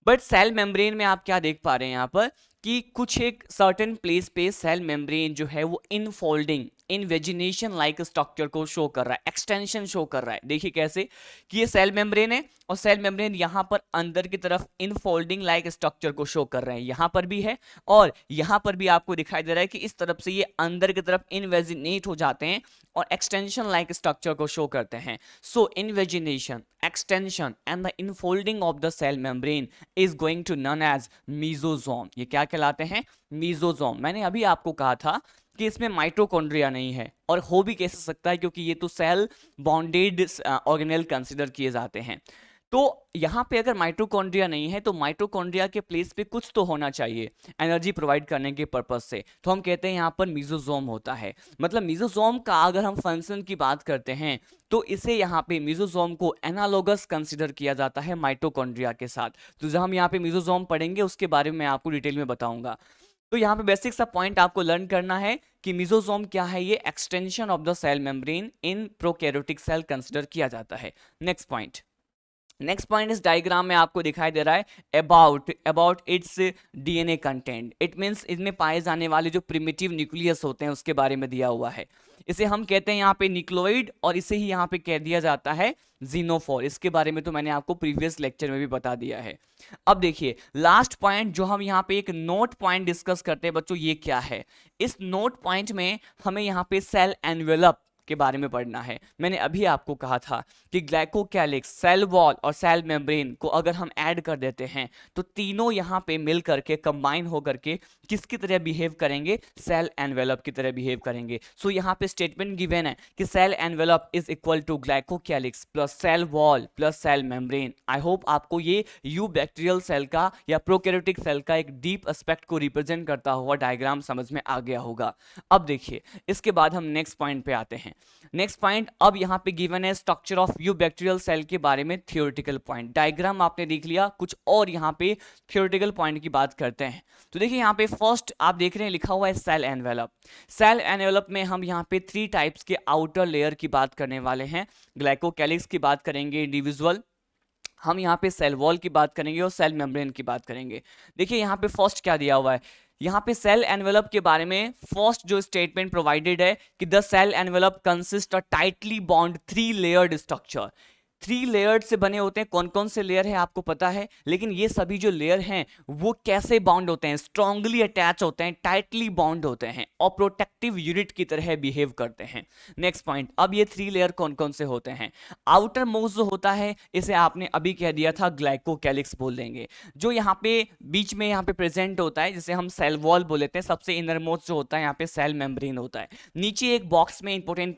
बट सेल मेम्ब्रेन में आप क्या देख पा रहे हैं यहाँ पर कि कुछ एक सर्टेन प्लेस पे सेल मेम्ब्रेन जो है वो इनफोल्डिंग, इनवेजिनेशन लाइक स्ट्रक्चर को शो कर रहा है, एक्सटेंशन शो कर रहा है। देखिए कैसे कि ये सेल मेम्ब्रेन है और सेल मेम्ब्रेन यहाँ पर अंदर की तरफ इनफोल्डिंग लाइक स्ट्रक्चर को शो कर रहे हैं, यहाँ पर भी है और यहाँ पर भी आपको दिखाई दे रहा है कि इस तरफ से ये अंदर की तरफ इनवेजिनेट हो जाते हैं और एक्सटेंशन लाइक स्ट्रक्चर को शो करते हैं। So invagination, extension and the infolding of the cell membrane is going to known as mesosome. ये क्या कहलाते हैं, मीजोजोम। मैंने अभी आपको कहा था कि इसमें माइटोकॉन्ड्रिया नहीं है, और हो भी कैसे सकता है क्योंकि ये तो सेल बॉन्डेड ऑर्गेनेल कंसिडर किए जाते हैं। तो यहाँ पे अगर माइटोकॉन्ड्रिया नहीं है तो माइटोकॉन्ड्रिया के प्लेस पे कुछ तो होना चाहिए एनर्जी प्रोवाइड करने के पर्पज से, तो हम कहते हैं यहाँ पर मीजोजोम होता है। मतलब मीजोजोम का अगर हम फंक्शन की बात करते हैं तो इसे यहाँ पे मीजोजोम को एनालोगस कंसिडर किया जाता है माइटोकॉन्ड्रिया के साथ। तो जब हम यहाँ पे मीजोजोम पढ़ेंगे उसके बारे में आपको डिटेल में बताऊंगा। तो यहाँ पे बेसिक सा पॉइंट आपको लर्न करना है कि मीजोजोम क्या है, ये extension of the cell membrane in prokaryotic cell consider किया जाता है। नेक्स्ट पॉइंट, नेक्स्ट पॉइंट इस डायग्राम में आपको दिखाई दे रहा है about its DNA content. It means इसमें पाए जाने वाले जो प्रिमिटिव न्यूक्लियस होते हैं उसके बारे में दिया हुआ है। इसे हम कहते हैं यहाँ पे न्यूक्लियोइड और इसे ही यहाँ पे कह दिया जाता है जीनोफोर। इसके बारे में तो मैंने आपको प्रीवियस लेक्चर में भी बता दिया है। अब देखिए लास्ट पॉइंट जो हम यहाँ पे एक नोट पॉइंट डिस्कस करते हैं बच्चों, ये क्या है, इस नोट पॉइंट में हमें यहाँ पे सेल एनवेलप के बारे में पढ़ना है। मैंने अभी आपको कहा था कि ग्लाइकोकैलिक्स, सेल वॉल और सेल मेम्ब्रेन को अगर हम ऐड कर देते हैं तो तीनों यहाँ पे मिल करके कंबाइन हो करके किसकी तरह बिहेव करेंगे, सेल एनवेलप की तरह बिहेव करेंगे। सो यहाँ पे स्टेटमेंट गिवन है कि cell envelope is equal to glycocalyx plus cell wall plus cell membrane. I hope आपको ये यू बैक्टीरियल सेल का या प्रोकैरियोटिक सेल का एक डीप एस्पेक्ट को रिप्रेजेंट करता हुआ डायग्राम समझ में आ गया होगा। अब देखिए इसके बाद हम नेक्स्ट पॉइंट पे आते हैं। नेक्स्ट पॉइंट अब यहाँ पे गिवन है structure of you bacterial cell के बारे में थियोरेटिकल पॉइंट। डायग्राम आपने देख लिया, कुछ और यहाँ पे थियोरेटिकल पॉइंट की बात करते हैं। तो देखिए यहाँ पे फर्स्ट आप देख रहे हैं लिखा हुआ है सेल एनवेलप। सेल एनवेलप में हम यहाँ पे 3 टाइप्स के आउटर लेयर की बात करने वाले हैं। ग्लाइकोकैलिक्स की बात करेंगे इंडिविजुअल, हम यहाँ पे सेल वॉल की बात करेंगे और सेल मेम्ब्रेन की बात करेंगे। देखिए यहाँ पे फर्स्ट क्या दिया हुआ है, यहाँ पे सेल एनवेलप के बारे में फर्स्ट जो स्टेटमेंट प्रोवाइडेड है कि the cell envelope consist a tightly bond 3 layered structure. 3 layered से बने होते हैं। कौन कौन से लेयर है आपको पता है, लेकिन ये सभी जो लेयर हैं वो कैसे बॉन्ड होते हैं, स्ट्रांगली अटैच होते हैं, टाइटली बॉन्ड होते हैं और प्रोटेक्टिव यूनिट की तरह बिहेव करते हैं। नेक्स्ट पॉइंट, अब ये 3 लेयर कौन कौन से होते हैं। आउटर मोस्ट जो होता है इसे आपने अभी कह दिया था ग्लाइकोकैलिक्स बोल देंगे। जो यहाँ पे बीच में यहाँ पे प्रेजेंट होता है जिसे हम सेल वॉल बोल लेते हैं, सबसे इनर मोस्ट जो होता है यहाँ पे सेल मेम्ब्रेन होता है। नीचे एक बॉक्स में important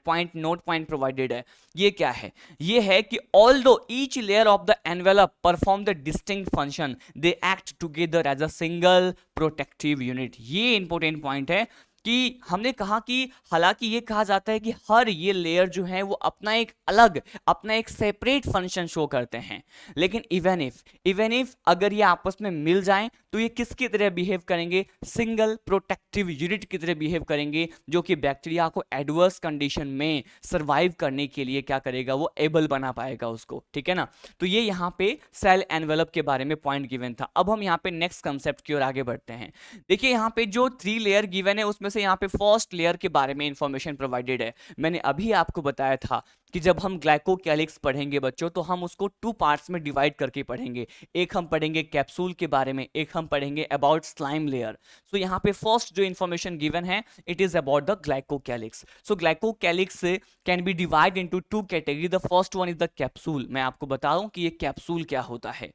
point note point provided है। ये क्या है, ये है कि although each layer of the envelope perform the distinct function, they act together as a single protective unit। ये इंपॉर्टेंट पॉइंट है कि हमने कहा कि हालांकि ये कहा जाता है कि हर ये लेयर जो है वो अपना एक अलग, अपना एक सेपरेट फंक्शन शो करते हैं, लेकिन इवन इफ अगर ये आपस में मिल जाएं तो ये किसकी तरह बिहेव करेंगे, सिंगल प्रोटेक्टिव यूनिट की तरह बिहेव करेंगे, जो कि बैक्टीरिया को एडवर्स कंडीशन में सर्वाइव करने के लिए क्या करेगा, वो एबल बना पाएगा उसको। ठीक है ना, तो ये यहाँ पे सेल एनवेलप के बारे में पॉइंट गिवन था। अब हम यहाँ पे नेक्स्ट कंसेप्ट की ओर आगे बढ़ते हैं। देखिए यहाँ पे जो 3 लेयर गिवन है उसमें से यहाँ पे फर्स्ट लेयर के बारे में इंफॉर्मेशन प्रोवाइडेड है। मैंने अभी आपको बताया था कि जब हम ग्लाइकोकैलिक्स पढ़ेंगे बच्चों तो हम उसको 2 पार्ट्स में डिवाइड करके पढ़ेंगे। एक हम पढ़ेंगे कैप्सूल के बारे में, एक हम पढ़ेंगे अबाउट स्लाइम लेयर। सो यहाँ पे फर्स्ट जो इंफॉर्मेशन गिवन है it is about the glycocalyx. So glycocalyx can be divide into 2 category. The first one is the capsule. मैं आपको बता दूं कि ये कैप्सूल क्या होता है।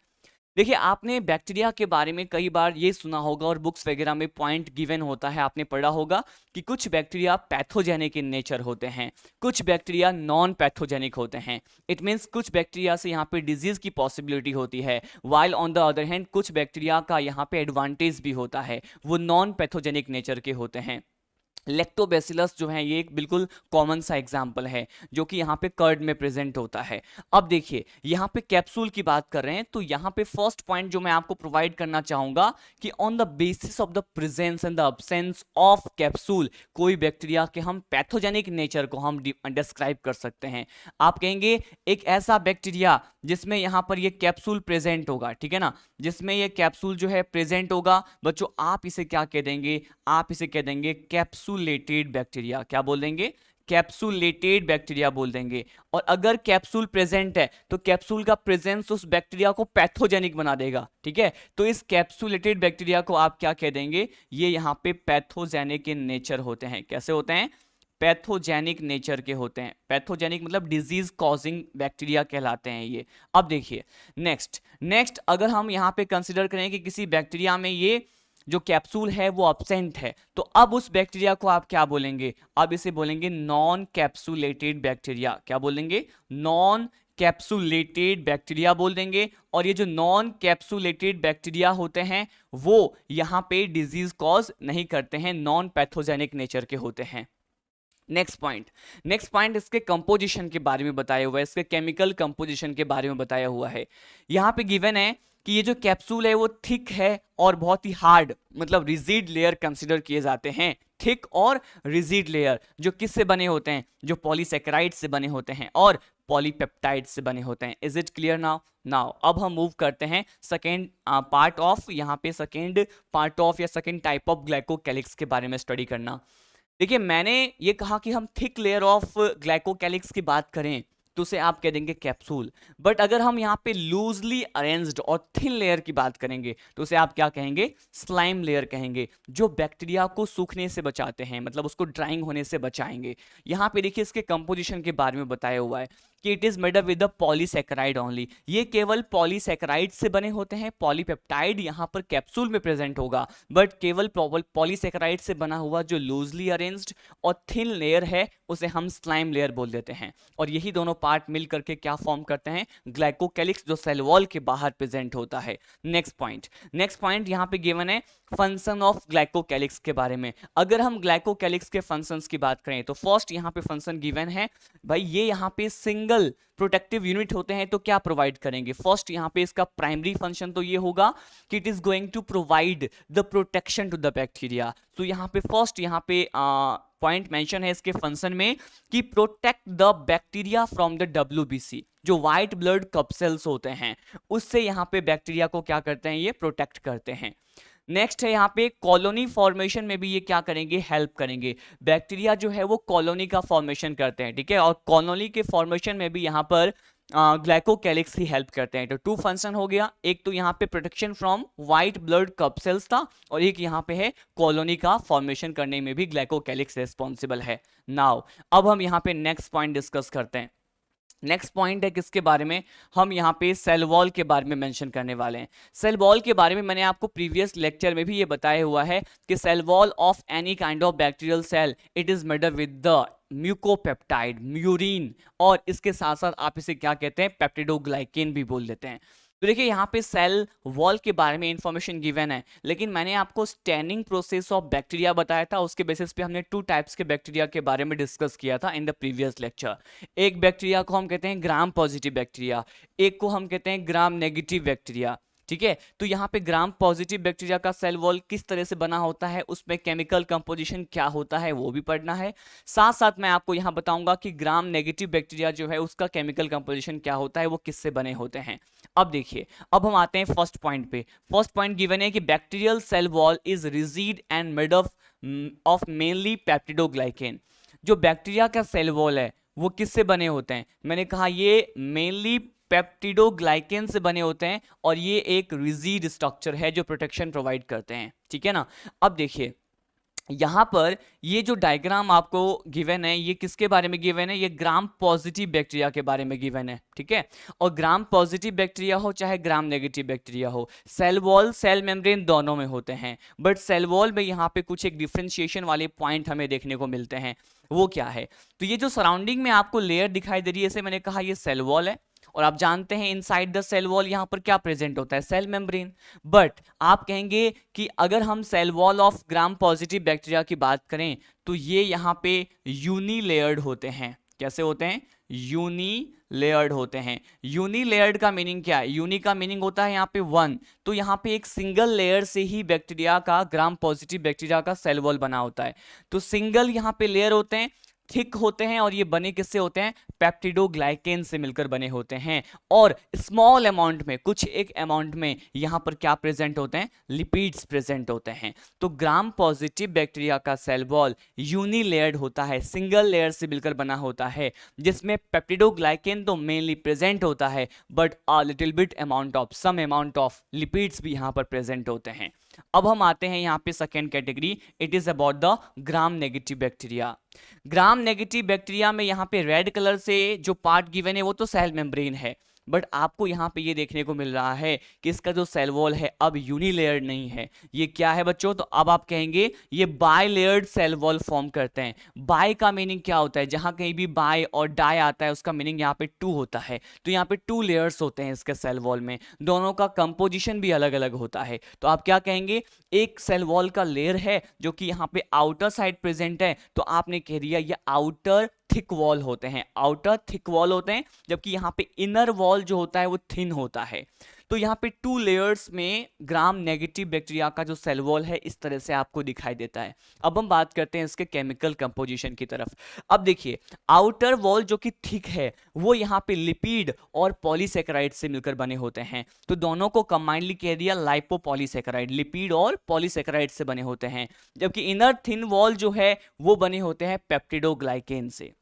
देखिए आपने बैक्टीरिया के बारे में कई बार ये सुना होगा और बुक्स वगैरह में पॉइंट गिवन होता है, आपने पढ़ा होगा कि कुछ बैक्टीरिया पैथोजेनिक इन नेचर होते हैं, कुछ बैक्टीरिया नॉन पैथोजेनिक होते हैं। इट मीन्स कुछ बैक्टीरिया से यहाँ पे डिजीज की पॉसिबिलिटी होती है, while on the other hand कुछ बैक्टीरिया का यहाँ पे एडवांटेज भी होता है, वो नॉन पैथोजेनिक नेचर के होते हैं। लैक्टोबैसिलस जो है ये एक बिल्कुल कॉमन सा एग्जाम्पल है जो कि यहाँ पे कर्ड में प्रेजेंट होता है। अब देखिए यहाँ पे कैप्सूल की बात कर रहे हैं तो यहाँ पे फर्स्ट पॉइंट जो मैं आपको प्रोवाइड करना चाहूंगा कि on the basis of the presence and the absence of capsule कोई बैक्टीरिया के हम पैथोजेनिक नेचर को हम डिस्क्राइब कर सकते हैं। आप कहेंगे एक ऐसा बैक्टीरिया जिसमें यहाँ पर ये कैप्सूल प्रेजेंट होगा, ठीक है ना, जिसमें ये कैप्सूल जो है प्रेजेंट होगा बच्चों, आप इसे क्या कह देंगे, आप इसे कह देंगे कैप्सूलेटेड बैक्टीरिया। क्या बोल देंगे, कैप्सूलेटेड बैक्टीरिया बोल देंगे। और अगर कैप्सूल प्रेजेंट है तो कैप्सूल का प्रेजेंस उस बैक्टीरिया को पैथोजेनिक बना देगा। ठीक है, तो इस कैप्सूलेटेड बैक्टीरिया को आप क्या कह देंगे, ये यहाँ पे पैथोजेनिक इन नेचर होते हैं। कैसे होते हैं, पैथोजेनिक नेचर के होते हैं। पैथोजेनिक मतलब डिजीज कॉजिंग बैक्टीरिया कहलाते हैं ये। अब देखिए नेक्स्ट अगर हम यहाँ पे कंसिडर करें कि किसी बैक्टीरिया में ये जो कैप्सूल है वो अब्सेंट है, तो अब उस बैक्टीरिया को आप क्या बोलेंगे, अब इसे बोलेंगे नॉन कैप्सूलेटेड बैक्टीरिया। क्या बोलेंगे, नॉन कैप्सूलेटेड बैक्टीरिया बोल देंगे। और ये जो नॉन कैप्सूलेटेड बैक्टीरिया होते हैं वो यहाँ पे डिजीज कॉज नहीं करते हैं, नॉन पैथोजेनिक नेचर के होते हैं। नेक्स्ट पॉइंट इसके कंपोजिशन के बारे में बताया हुआ है, इसके केमिकल कंपोजिशन के बारे में बताया हुआ है। यहाँ पे गिवन है कि ये जो कैप्सूल है वो थिक है और बहुत ही हार्ड, मतलब रिजिड लेयर कंसिडर किए जाते हैं। थिक और रिजिड लेयर जो किससे बने होते हैं, जो पॉलीसेकेराइड से बने होते हैं और पॉलीपेप्टाइड से बने होते हैं। इज इट क्लियर नाउ अब हम मूव करते हैं सेकेंड पार्ट ऑफ, यहाँ पे सेकेंड पार्ट ऑफ या सेकेंड टाइप ऑफ ग्लाइकोकैलिक्स के बारे में स्टडी करना। देखिए मैंने ये कहा कि हम थिक लेयर ऑफ ग्लाइकोकैलिक्स की बात करें तो उसे आप कह देंगे कैप्सूल। बट अगर हम यहाँ पे लूजली अरेंज्ड और थिन लेयर की बात करेंगे तो उसे आप क्या कहेंगे, स्लाइम लेयर कहेंगे, जो बैक्टीरिया को सूखने से बचाते हैं, मतलब उसको ड्राइंग होने से बचाएंगे। यहाँ पे देखिए इसके कंपोजिशन के बारे में बताया हुआ है कि it is made up with the polysaccharide only, ये केवल पॉलीसैकेराइड से बने होते हैं। पॉलीपेप्टाइड यहाँ पर कैप्सूल में प्रेजेंट होगा, बट केवल पॉलीसैकेराइड से बना हुआ जो लूजली अरेंज्ड और थिन लेयर है उसे हम स्लाइम लेयर बोल देते हैं। और यही दोनों पार्ट मिल करके क्या फॉर्म करते हैं, ग्लाइकोकैलिक्स, जो सेल वॉल के बाहर प्रेजेंट होता है। नेक्स्ट पॉइंट यहाँ पे गिवन है फंक्शन ऑफ ग्लाइकोकैलिक्स के बारे में। अगर हम ग्लाइकोकैलिक्स के फंक्शंस की बात करें तो फर्स्ट यहाँ पे फंक्शन गिवन है भाई, ये यहाँ पे सिंगल प्रोटेक्टिव यूनिट होते हैं तो क्या प्रोवाइड करेंगे। फर्स्ट यहाँ पे इसका प्राइमरी फंक्शन तो ये होगा कि it is going to provide the protection to the bacteria. तो यहाँ पे फर्स्ट यहाँ पे पॉइंट मेंशन है इसके फंक्शन में कि protect the bacteria from the WBC, जो व्हाइट ब्लड कप सेल्स होते हैं उससे यहाँ पे बैक्टीरिया को क्या करते हैं, ये प्रोटेक्ट करते हैं। नेक्स्ट है यहाँ पे कॉलोनी फॉर्मेशन में भी ये क्या करेंगे, हेल्प करेंगे। बैक्टीरिया जो है वो कॉलोनी का फॉर्मेशन करते हैं, ठीक है, और कॉलोनी के फॉर्मेशन में भी यहाँ पर ग्लाइकोकैलिक्स ही हेल्प करते हैं। तो टू फंक्शन हो गया, एक तो यहाँ पे protection from white blood cup cells था और एक यहाँ पे है कॉलोनी का फॉर्मेशन करने में भी ग्लाइकोकैलिक्स रिस्पॉन्सिबल है। नाउ अब हम यहाँ पे नेक्स्ट पॉइंट डिस्कस करते हैं। नेक्स्ट पॉइंट है किसके बारे में, हम यहाँ पे सेल वॉल के बारे में मेंशन करने वाले हैं। सेल वॉल के बारे में मैंने आपको प्रीवियस लेक्चर में भी ये बताया हुआ है कि cell wall of any kind of bacterial cell it is made up with the mucopeptide, murein, और इसके साथ साथ आप इसे क्या कहते हैं, पेप्टिडोग्लाइकेन भी बोल देते हैं। तो देखिए यहाँ पे सेल वॉल के बारे में इंफॉर्मेशन गिवन है, लेकिन मैंने आपको स्टैनिंग प्रोसेस ऑफ बैक्टीरिया बताया था, उसके बेसिस पे हमने 2 टाइप्स के बैक्टीरिया के बारे में डिस्कस किया था इन द प्रीवियस लेक्चर। एक बैक्टीरिया को हम कहते हैं ग्राम पॉजिटिव बैक्टीरिया, एक को हम कहते हैं ग्राम नेगेटिव बैक्टीरिया, ठीक है। तो यहाँ पे ग्राम पॉजिटिव बैक्टीरिया का सेल वॉल किस तरह से बना होता है, उसमें केमिकल कंपोजिशन क्या होता है वो भी पढ़ना है। साथ साथ मैं आपको यहाँ बताऊंगा कि ग्राम नेगेटिव बैक्टीरिया जो है उसका केमिकल कंपोजिशन क्या होता है, वो किससे बने होते हैं। अब देखिए, अब हम आते हैं फर्स्ट पॉइंट पे। फर्स्ट पॉइंट गिवन है कि bacterial cell wall is rigid and made of mainly peptidoglycan. जो बैक्टीरिया का सेल वॉल है वो किससे बने होते हैं, मैंने कहा ये मेनली पेप्टिडोग्लाइकेन से बने होते हैं और ये एक रिजिड स्ट्रक्चर है जो प्रोटेक्शन प्रोवाइड करते हैं, ठीक है ना। अब देखिए यहाँ पर ये जो डायग्राम आपको गिवन है ये किसके बारे में गिवन है, ये ग्राम पॉजिटिव बैक्टीरिया के बारे में गिवन है, ठीक है। और ग्राम पॉजिटिव बैक्टीरिया हो चाहे ग्राम नेगेटिव बैक्टीरिया हो, सेल वॉल सेल मेम्ब्रेन दोनों में होते हैं, बट सेल वॉल में यहाँ पे कुछ एक डिफ्रेंशिएशन वाले पॉइंट हमें देखने को मिलते हैं। वो क्या है, तो ये जो सराउंडिंग में आपको लेयर दिखाई दे रही है इसे मैंने कहा ये सेल वॉल है, और आप जानते हैं इनसाइड द सेल वॉल यहां पर क्या प्रेजेंट होता है, सेल मेम्ब्रेन। बट आप कहेंगे कि अगर हम cell wall of gram positive bacteria की बात करें तो ये यहां पे यूनी लेयर्ड होते हैं। कैसे होते हैं, यूनी लेयर्ड होते हैं। यूनी लेयर्ड का मीनिंग क्या है, यूनी का मीनिंग होता है यहाँ पे 1, तो यहाँ पे एक सिंगल लेयर से ही बैक्टीरिया का, ग्राम पॉजिटिव बैक्टीरिया का सेल वॉल बना होता है। तो सिंगल यहाँ पे लेयर होते हैं, थिक होते हैं, और ये बने किससे होते हैं, पेप्टिडोग्लाइकेन से मिलकर बने होते हैं। और स्मॉल अमाउंट में, कुछ एक अमाउंट में यहां पर क्या प्रेजेंट होते हैं, लिपिड्स प्रेजेंट होते हैं। तो ग्राम पॉजिटिव बैक्टीरिया का सेल वॉल यूनी लेयर्ड होता है, सिंगल लेयर से मिलकर बना होता है, जिसमें पेप्टिडोग्लाइकेन तो मेनली प्रेजेंट होता है but a little bit amount of, some amount of lipids भी यहां पर प्रेजेंट होते हैं। अब हम आते हैं यहाँ पे second category, it is about the gram negative bacteria. Gram negative bacteria में यहाँ पे रेड कलर से जो पार्ट गिवन है वो तो सेल मेम्ब्रेन है, बट आपको यहाँ पे ये देखने को मिल रहा है कि इसका जो सेल वॉल है अब यूनिलेयर्ड नहीं है। ये क्या है बच्चों, तो अब आप कहेंगे ये bi layered cell wall form करते हैं। बाय का मीनिंग क्या होता है, जहां कहीं भी बाय और डाई आता है उसका मीनिंग यहाँ पे 2 होता है। तो यहाँ पे 2 लेयर्स होते हैं इसके सेल वॉल में, दोनों का कंपोजिशन भी अलग अलग होता है। तो आप क्या कहेंगे, एक सेल वॉल का लेयर है जो कि यहाँ पे आउटर साइड प्रेजेंट है, तो आपने कह दिया ये आउटर थिक वॉल होते हैं, आउटर थिक वॉल होते हैं, जबकि यहाँ पे इनर वॉल जो होता है वो थिन होता है। तो यहाँ पे 2 लेयर्स में ग्राम नेगेटिव बैक्टीरिया का जो सेल वॉल है इस तरह से आपको दिखाई देता है। अब हम बात करते हैं इसके केमिकल कंपोजिशन की तरफ। अब देखिए आउटर वॉल जो कि थिक है वो यहाँ पे लिपिड और पॉलीसेकेराइड से मिलकर बने होते हैं, तो दोनों को कंबाइंडली कह दिया लाइपोपॉलीसेकेराइड, लिपिड और पॉलीसेकेराइड से बने होते हैं, जबकि इनर थिन वॉल जो है वो बने होते हैं पेप्टिडोग्लाइकेन से।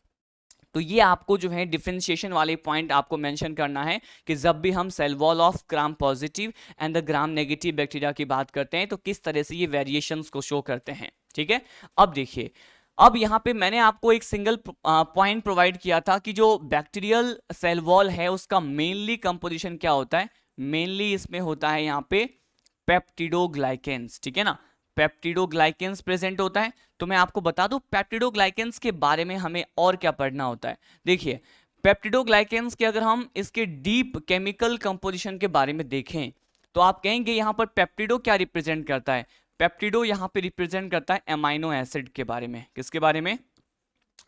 तो ये आपको जो है डिफरेंशिएशन वाले पॉइंट आपको मेंशन करना है कि जब भी हम cell wall of gram positive and the gram negative bacteria की बात करते हैं तो किस तरह से ये वेरिएशंस को शो करते हैं। ठीक है, अब देखिए, अब यहाँ पे मैंने आपको एक सिंगल पॉइंट प्रोवाइड किया था कि जो बैक्टीरियल सेल वॉल है उसका मेनली कंपोजिशन क्या होता है। मेनली इसमें होता है यहाँ पे पेप्टिडोग्लाइकेंस, ठीक है ना, पेप्टिडोग्लाइकेंस प्रेजेंट होता है। तो मैं आपको बता दूं पेप्टिडोग्लाइकेंस के बारे में हमें और क्या पढ़ना होता है। देखिए, पेप्टिडोग्लाइकेंस के अगर हम इसके डीप केमिकल कंपोजिशन के बारे में देखें तो आप कहेंगे यहां पर पेप्टिडो क्या रिप्रेजेंट करता है। पेप्टिडो यहां पे रिप्रेजेंट करता है एमाइनो एसिड के बारे में। किसके बारे में?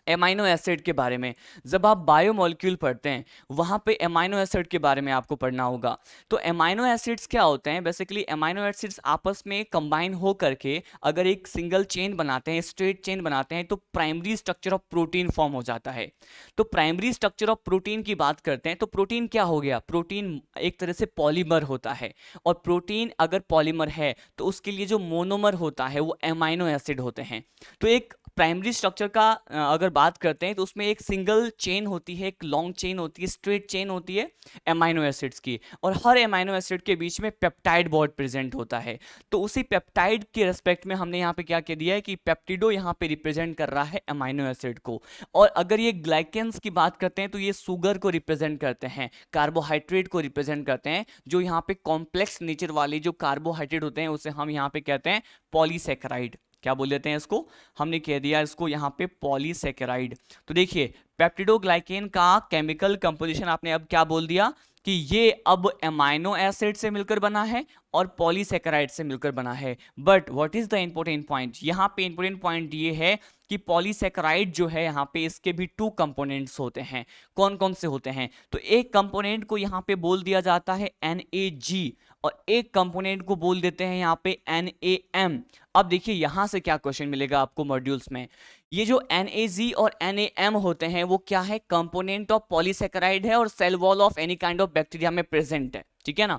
एमाइनो एसिड के बारे में। जब आप बायोमोलिक्यूल पढ़ते हैं वहां पे एमाइनो एसिड के बारे में आपको पढ़ना होगा। तो एमाइनो एसिड्स क्या होते हैं? बेसिकली एमाइनो एसिड्स आपस में कंबाइन हो करके अगर एक सिंगल चेन बनाते हैं, स्ट्रेट चेन बनाते हैं, तो primary structure of protein form हो जाता है। तो प्राइमरी स्ट्रक्चर ऑफ प्रोटीन की बात करते हैं तो प्रोटीन क्या हो गया? प्रोटीन एक तरह से पॉलीमर होता है, और प्रोटीन अगर पॉलीमर है तो उसके लिए जो मोनोमर होता है वो एमाइनो एसिड होते हैं। तो एक प्राइमरी स्ट्रक्चर का अगर बात करते हैं तो उसमें एक सिंगल चेन होती है, एक लॉन्ग चेन होती है, स्ट्रेट चेन होती है एमाइनो एसिड्स की, और हर एमाइनो एसिड के बीच में पेप्टाइड बॉन्ड प्रेजेंट होता है। तो उसी पेप्टाइड के रेस्पेक्ट में हमने यहाँ पे क्या कह दिया है कि पेप्टिडो यहाँ पे रिप्रेजेंट कर रहा है एमाइनो एसिड को। और अगर ये ग्लाइकेंस की बात करते हैं तो ये शुगर को रिप्रेजेंट करते हैं, कार्बोहाइड्रेट को रिप्रेजेंट करते हैं। जो यहाँ पे कॉम्प्लेक्स नेचर वाले जो कार्बोहाइड्रेट होते हैं उसे हम यहाँ पे कहते हैं पॉलीसेकेराइड। क्या बोल देते हैं इसको? हमने कह दिया इसको यहाँ पे पॉलीसेकेराइड। तो देखिए, पेप्टिडोग्लाइकेन का केमिकल कंपोजिशन आपने अब क्या बोल दिया कि ये अब एमाइनो एसिड से मिलकर बना है और पॉलीसेकेराइड से मिलकर बना है। But what is the important point? यहाँ पे इंपॉर्टेंट पॉइंट ये है कि पॉलीसेकेराइड जो है यहाँ पे इसके भी टू कंपोनेंट्स होते हैं। कौन कौन से होते हैं? तो एक कंपोनेंट को यहाँ पे बोल दिया जाता है NAG, और एक कंपोनेंट को बोल देते हैं यहाँ पे NAM। अब देखिए यहां से क्या क्वेश्चन मिलेगा आपको मॉड्यूल्स में। ये जो NAG और NAM होते हैं वो क्या है? कंपोनेंट ऑफ पॉलीसेकेराइड है और cell wall of any kind of bacteria में प्रेजेंट है, ठीक है ना।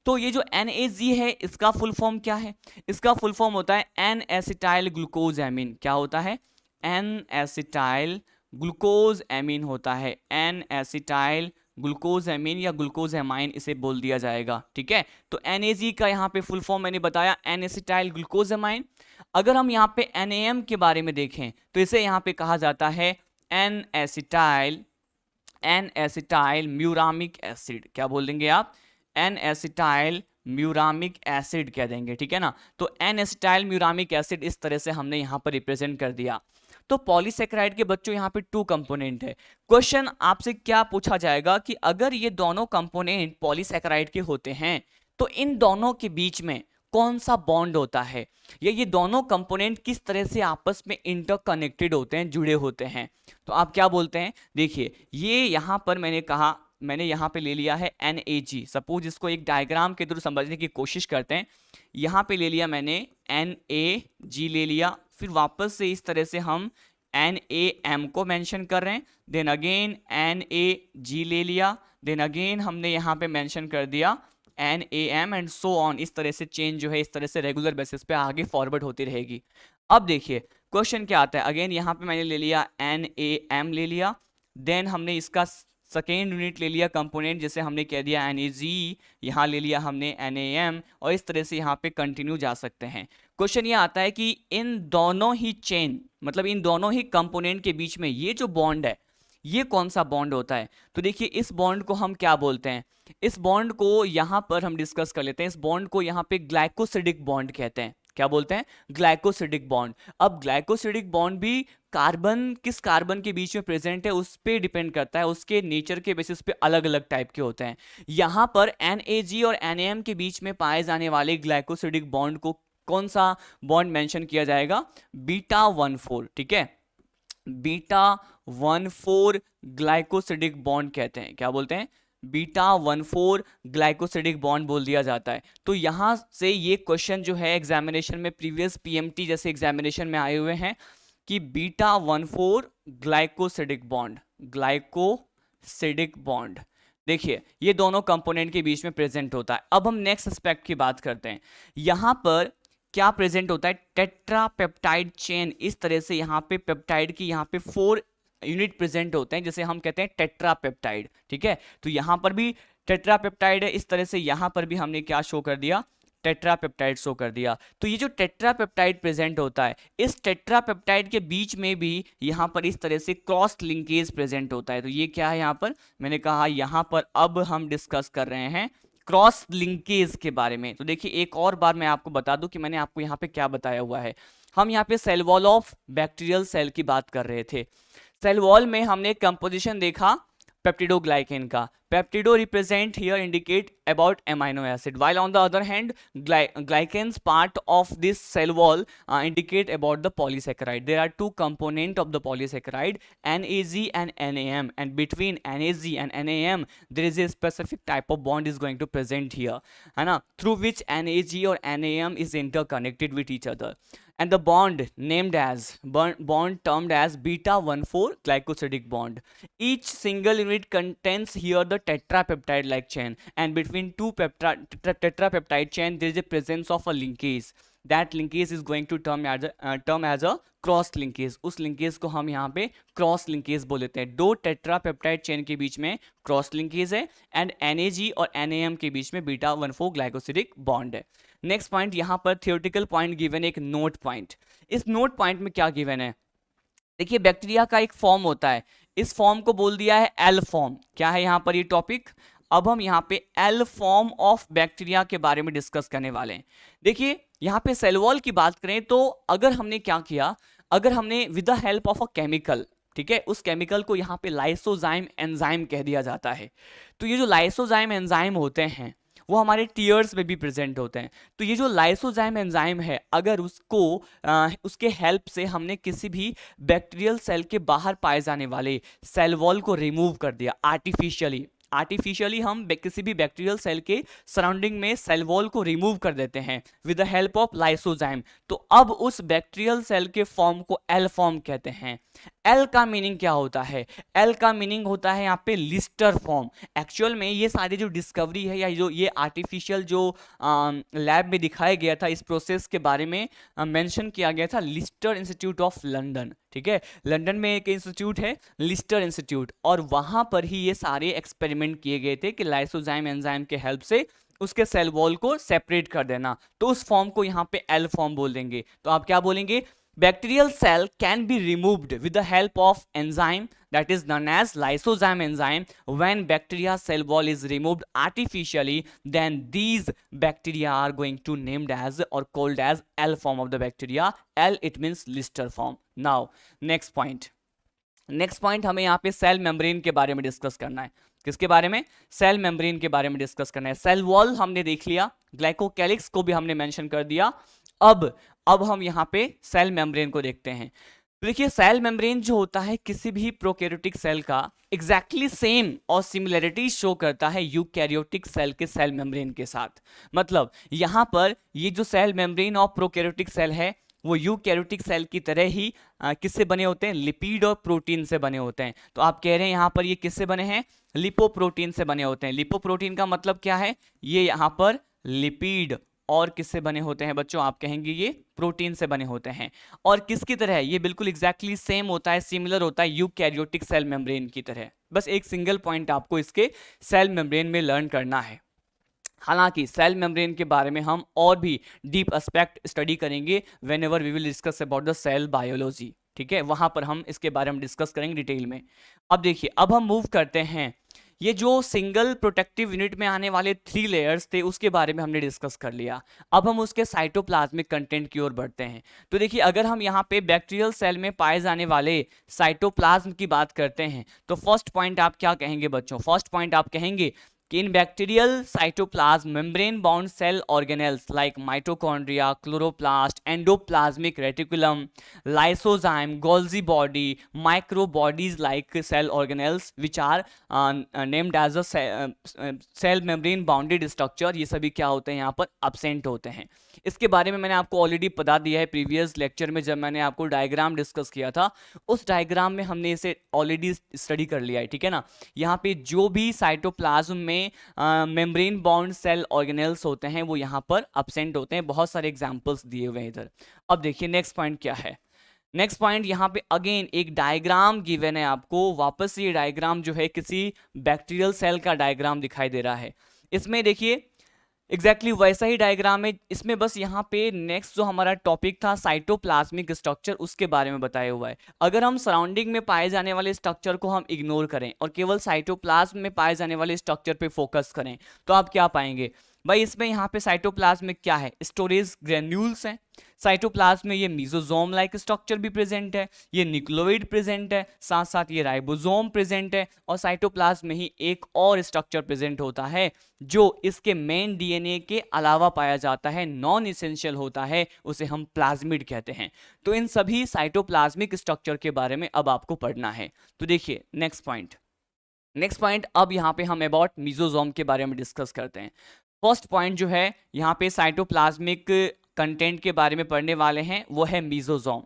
तो ये जो NAG है इसका फुल फॉर्म क्या है? इसका फुल फॉर्म होता है एन एसिटाइल ग्लूकोज एमीन। क्या होता है? एन एसिटाइल ग्लूकोज एमीन होता है। एन एसिटाइल ग्लूकोज एमीन या ग्लूकोज एमाइन इसे बोल दिया जाएगा, ठीक है। तो NAG का यहाँ पे फुल फॉर्म मैंने बताया एन एसिटाइल ग्लूकोज एमाइन। अगर हम यहाँ पे NAM के बारे में देखें तो इसे यहाँ पे कहा जाता है एन एसिटाइल म्यूरामिक एसिड। क्या बोल देंगे आप? एन एसिटाइल म्यूरामिक एसिड कह देंगे, ठीक है ना। तो एन एसिटाइल म्यूरामिक एसिड इस तरह से हमने यहाँ पर रिप्रेजेंट कर दिया। तो पॉलीसेकेराइड के बच्चों यहाँ पे टू कंपोनेंट है। क्वेश्चन आपसे क्या पूछा जाएगा कि अगर ये दोनों कंपोनेंट पॉलीसेकेराइड के होते हैं तो इन दोनों के बीच में कौन सा बॉन्ड होता है, या ये दोनों कंपोनेंट किस तरह से आपस में इंटरकनेक्टेड होते हैं, जुड़े होते हैं। तो आप क्या बोलते हैं? देखिए, ये यहाँ पर मैंने यहाँ पे ले लिया है NAG। सपोज इसको एक डायग्राम के थ्रू समझने की कोशिश करते हैं। यहाँ पे ले लिया मैंने NAG ले लिया, फिर वापस से इस तरह से हम NAM को मेंशन कर रहे हैं, देन अगेन NAG ले लिया, देन अगेन हमने यहाँ पे मेंशन कर दिया NAM एंड सो ऑन। इस तरह से चेंज जो है इस तरह से रेगुलर बेसिस पे आगे फॉरवर्ड होती रहेगी। अब देखिए क्वेश्चन क्या आता है। अगेन यहाँ पे मैंने ले लिया NAM ले लिया, देन हमने इसका सेकेंड यूनिट ले लिया कंपोनेंट, जैसे हमने कह दिया NAG, यहाँ ले लिया हमने NAM, और इस तरह से यहाँ पे कंटिन्यू जा सकते हैं। क्वेश्चन ये आता है कि इन दोनों ही चेन मतलब इन दोनों ही कंपोनेंट के बीच में ये जो बॉन्ड है ये कौन सा बॉन्ड होता है। तो देखिए इस बॉन्ड को हम क्या बोलते हैं? इस बॉन्ड को यहाँ पर हम डिस्कस कर लेते हैं। इस बॉन्ड को यहाँ पे ग्लाइकोसिडिक बॉन्ड कहते हैं। क्या बोलते हैं? Glycosidic bond. अब ग्लाइकोसिडिक बॉन्ड भी कार्बन किस कार्बन के बीच में प्रेजेंट है उस पे डिपेंड करता है, उसके नेचर के बेसिस पे अलग अलग टाइप के होते हैं। यहाँ पर NAG और NAM के बीच में पाए जाने वाले ग्लाइकोसिडिक बॉन्ड को कौन सा बॉन्ड मेंशन किया जाएगा? β14, ठीक है, β14 ग्लाइकोसिडिक बॉन्ड कहते हैं। क्या बोलते हैं? β14 ग्लाइकोसिडिक बॉन्ड बोल दिया जाता है। तो यहां से ये क्वेश्चन जो है एग्जामिनेशन में प्रीवियस PMT जैसे एग्जामिनेशन में आए हुए हैं कि β14 ग्लाइकोसिडिक बॉन्ड देखिए ये दोनों कंपोनेंट के बीच में प्रेजेंट होता है। अब हम नेक्स्ट एस्पेक्ट की बात करते हैं। यहां पर क्या प्रेजेंट होता है? Tetrapeptide chain. इस तरह से यहाँ पे पेप्टाइड की यहाँ पे 4 यूनिट प्रेजेंट होते हैं, जैसे हम कहते हैं टेट्रापेप्टाइड, ठीक है। तो यहाँ पर भी टेट्रापेप्टाइड है, इस तरह से यहाँ पर भी हमने क्या शो कर दिया, टेट्रापेप्टाइड शो कर दिया। तो ये जो टेट्रापेप्टाइड प्रेजेंट होता है, इस टेट्रापेप्टाइड के बीच में भी यहाँ पर इस तरह से क्रॉस लिंकेज प्रेजेंट होता है। तो ये क्या है यहाँ पर, मैंने कहा यहाँ पर अब हम डिस्कस कर रहे हैं क्रॉस लिंकेज के बारे में। तो देखिए एक और बार मैं आपको बता दूं कि मैंने आपको यहाँ पे क्या बताया हुआ है। हम यहाँ पे cell wall of bacterial cell की बात कर रहे थे। सेल वॉल में हमने कंपोजिशन देखा पेप्टिडोग्लाइकेन का। Peptido represent here indicate about amino acid, while on the other hand glycans part of this cell wall indicate about the polysaccharide. There are two component of the polysaccharide, NAG and NAM, and between NAG and NAM there is a specific type of bond is going to present here, है ना, through which NAG or NAM is interconnected with each other, and the bond named as bond termed as beta 1,4 glycosidic bond. Each single unit contains here the tetrapeptide like chain, and between two tetrapeptide chain there is a presence of a linkage. That linkage is going to term as a cross linkage. उस linkage को हम यहाँ पे cross linkage बोलते हैं। दो tetrapeptide chain के बीच में क्रॉस लिंकेज है, एंड NAG और NAM के बीच में बीटा 1,4 ग्लाइकोसिडिक बॉन्ड है। नेक्स्ट पॉइंट यहाँ पर थियोरेटिकल पॉइंट गिवन है, एक नोट पॉइंट। इस नोट पॉइंट में क्या गिवन है, देखिए बैक्टीरिया का एक फॉर्म होता है, इस फॉर्म को बोल दिया है एल फॉर्म। क्या है यहाँ पर ये टॉपिक, अब हम यहाँ पे एल फॉर्म ऑफ बैक्टीरिया के बारे में डिस्कस करने वाले हैं। देखिए यहाँ पे सेल वॉल की बात करें तो अगर हमने क्या किया, अगर हमने with the help of a chemical, ठीक है, उस केमिकल को यहाँ पे लाइसोजाइम एंजाइम कह दिया जाता है। तो ये जो लाइसोजाइम एंजाइम होते हैं वो हमारे टीयर्स में भी प्रेजेंट होते हैं। तो ये जो लाइसोजाइम एंजाइम है, अगर उसको उसके हेल्प से हमने किसी भी बैक्टीरियल सेल के बाहर पाए जाने वाले सेल वॉल को रिमूव कर दिया आर्टिफिशियली हम किसी भी बैक्टीरियल सेल के सराउंडिंग में सेल वॉल को रिमूव कर देते हैं with the help of lysozyme, तो अब उस बैक्टीरियल सेल के फॉर्म को एल फॉर्म कहते हैं। एल का मीनिंग क्या होता है, एल का मीनिंग होता है यहाँ पे लिस्टर फॉर्म। एक्चुअल में ये सारी जो डिस्कवरी है या जो ये आर्टिफिशियल जो लैब में दिखाया गया था, इस प्रोसेस के बारे में मेंशन किया गया था लिस्टर इंस्टीट्यूट ऑफ लंदन, ठीक है। लंदन में एक इंस्टीट्यूट है लिस्टर इंस्टीट्यूट, और वहां पर ही ये सारे एक्सपेरिमेंट किए गए थे कि लाइसोजाइम एंजाइम के हेल्प से उसके सेल वॉल को सेपरेट कर देना। तो उस फॉर्म को यहाँ पे एल फॉर्म बोल देंगे। तो आप क्या बोलेंगे, bacterial cell can be removed with the help of enzyme that is known as lysozyme enzyme. When bacteria cell wall is removed artificially, then these bacteria are going to named as or called as L form of the bacteria. L it means Lister form. Now next point हमें यहाँ पे cell membrane के बारे में discuss करना है। किसके बारे में, सेल मेम्ब्रेन के बारे में डिस्कस करना है। सेल वॉल हमने देख लिया, ग्लाइकोकैलिक्स को भी हमने मेंशन कर दिया। अब हम यहाँ पे सेल मेम्ब्रेन को देखते हैं। देखिए सेल मेम्ब्रेन जो होता है किसी भी प्रोकैरियोटिक सेल का एग्जैक्टली सेम और सिमिलरिटी शो करता है यूकैरियोटिक सेल के सेल मेम्ब्रेन के साथ। मतलब यहाँ पर ये जो cell membrane of prokaryotic cell है वो यूकैरियोटिक सेल की तरह ही किससे बने होते हैं, लिपिड और प्रोटीन से बने होते हैं। तो आप कह रहे हैं यहाँ पर ये किससे बने हैं, लिपोप्रोटीन से बने होते हैं। लिपोप्रोटीन का मतलब क्या है, ये यहाँ पर लिपिड और किससे बने होते हैं बच्चों, आप कहेंगे ये प्रोटीन से बने होते हैं। और किसकी तरह, ये बिल्कुल एग्जैक्टली सेम होता है, सिमिलर होता है यूकैरियोटिक सेल मेम्ब्रेन की तरह। बस एक सिंगल पॉइंट आपको इसके सेल मेम्ब्रेन में लर्न करना है। हालांकि सेल मेम्ब्रेन के बारे में हम और भी डीप एस्पेक्ट स्टडी करेंगे whenever we will discuss about the cell biology, ठीक है, वहां पर हम इसके बारे में डिस्कस करेंगे डिटेल में। अब देखिए, अब हम मूव करते हैं, ये जो सिंगल प्रोटेक्टिव यूनिट में आने वाले 3 लेयर्स थे उसके बारे में हमने डिस्कस कर लिया। अब हम उसके साइटोप्लाज्मिक कंटेंट की ओर बढ़ते हैं। तो देखिए अगर हम यहाँ पे बैक्टीरियल सेल में पाए जाने वाले साइटोप्लाज्म की बात करते हैं तो फर्स्ट पॉइंट आप क्या कहेंगे बच्चों, फर्स्ट पॉइंट आप कहेंगे कि in bacterial cytoplasm membrane bound cell organelles like mitochondria, chloroplast, endoplasmic reticulum, lysozyme, Golgi body, microbodies like cell organelles which are named as a cell membrane bounded structure, ये सभी क्या होते हैं यहाँ पर absent होते हैं। इसके बारे में मैंने आपको ऑलरेडी बता दिया है प्रीवियस लेक्चर में, जब मैंने आपको डायग्राम डिस्कस किया था उस डायग्राम में हमने इसे ऑलरेडी स्टडी कर लिया है, ठीक है ना। यहाँ पे जो भी साइटोप्लाज्म में मेम्ब्रेन बाउंड सेल ऑर्गेनेल्स होते हैं वो यहाँ पर एब्सेंट होते हैं। बहुत सारे एग्जांपल्स दिए हुए हैं इधर। अब देखिए नेक्स्ट पॉइंट क्या है, नेक्स्ट पॉइंट, यहाँ पे अगेन एक डायग्राम गिवन है आपको, वापस से ये डायग्राम जो है किसी बैक्टीरियल सेल का डायग्राम दिखाई दे रहा है। इसमें देखिए एग्जैक्टली वैसा ही डायग्राम है, इसमें बस यहाँ पे नेक्स्ट जो हमारा टॉपिक था साइटोप्लाज्मिक स्ट्रक्चर, उसके बारे में बताया हुआ है। अगर हम सराउंडिंग में पाए जाने वाले स्ट्रक्चर को हम इग्नोर करें और केवल साइटोप्लाज्म में पाए जाने वाले स्ट्रक्चर पे फोकस करें तो आप क्या पाएंगे भाई, इसमें यहाँ पे साइटोप्लाज्म में क्या है, स्टोरेज ग्रेन्यूल्स हैं। साइटोप्लाज्म में ये मीजोजोम लाइक स्ट्रक्चर भी प्रेजेंट है, ये न्यूक्लियोइड प्रेजेंट है, साथ साथ ये राइबोसोम प्रेजेंट है, और साइटोप्लाज्म में ही एक और स्ट्रक्चर प्रेजेंट होता है जो इसके मेन डीएनए के अलावा पाया जाता है, नॉन इसेंशियल होता है, उसे हम प्लाज्मिड कहते हैं। तो इन सभी साइटोप्लाज्मिक स्ट्रक्चर के बारे में अब आपको पढ़ना है। तो देखिए नेक्स्ट पॉइंट अब यहाँ पे हम अबाउट मीजोजोम के बारे में डिस्कस करते हैं। फर्स्ट पॉइंट जो है यहाँ पे साइटोप्लाज्मिक कंटेंट के बारे में पढ़ने वाले हैं वो है मीजोजोम।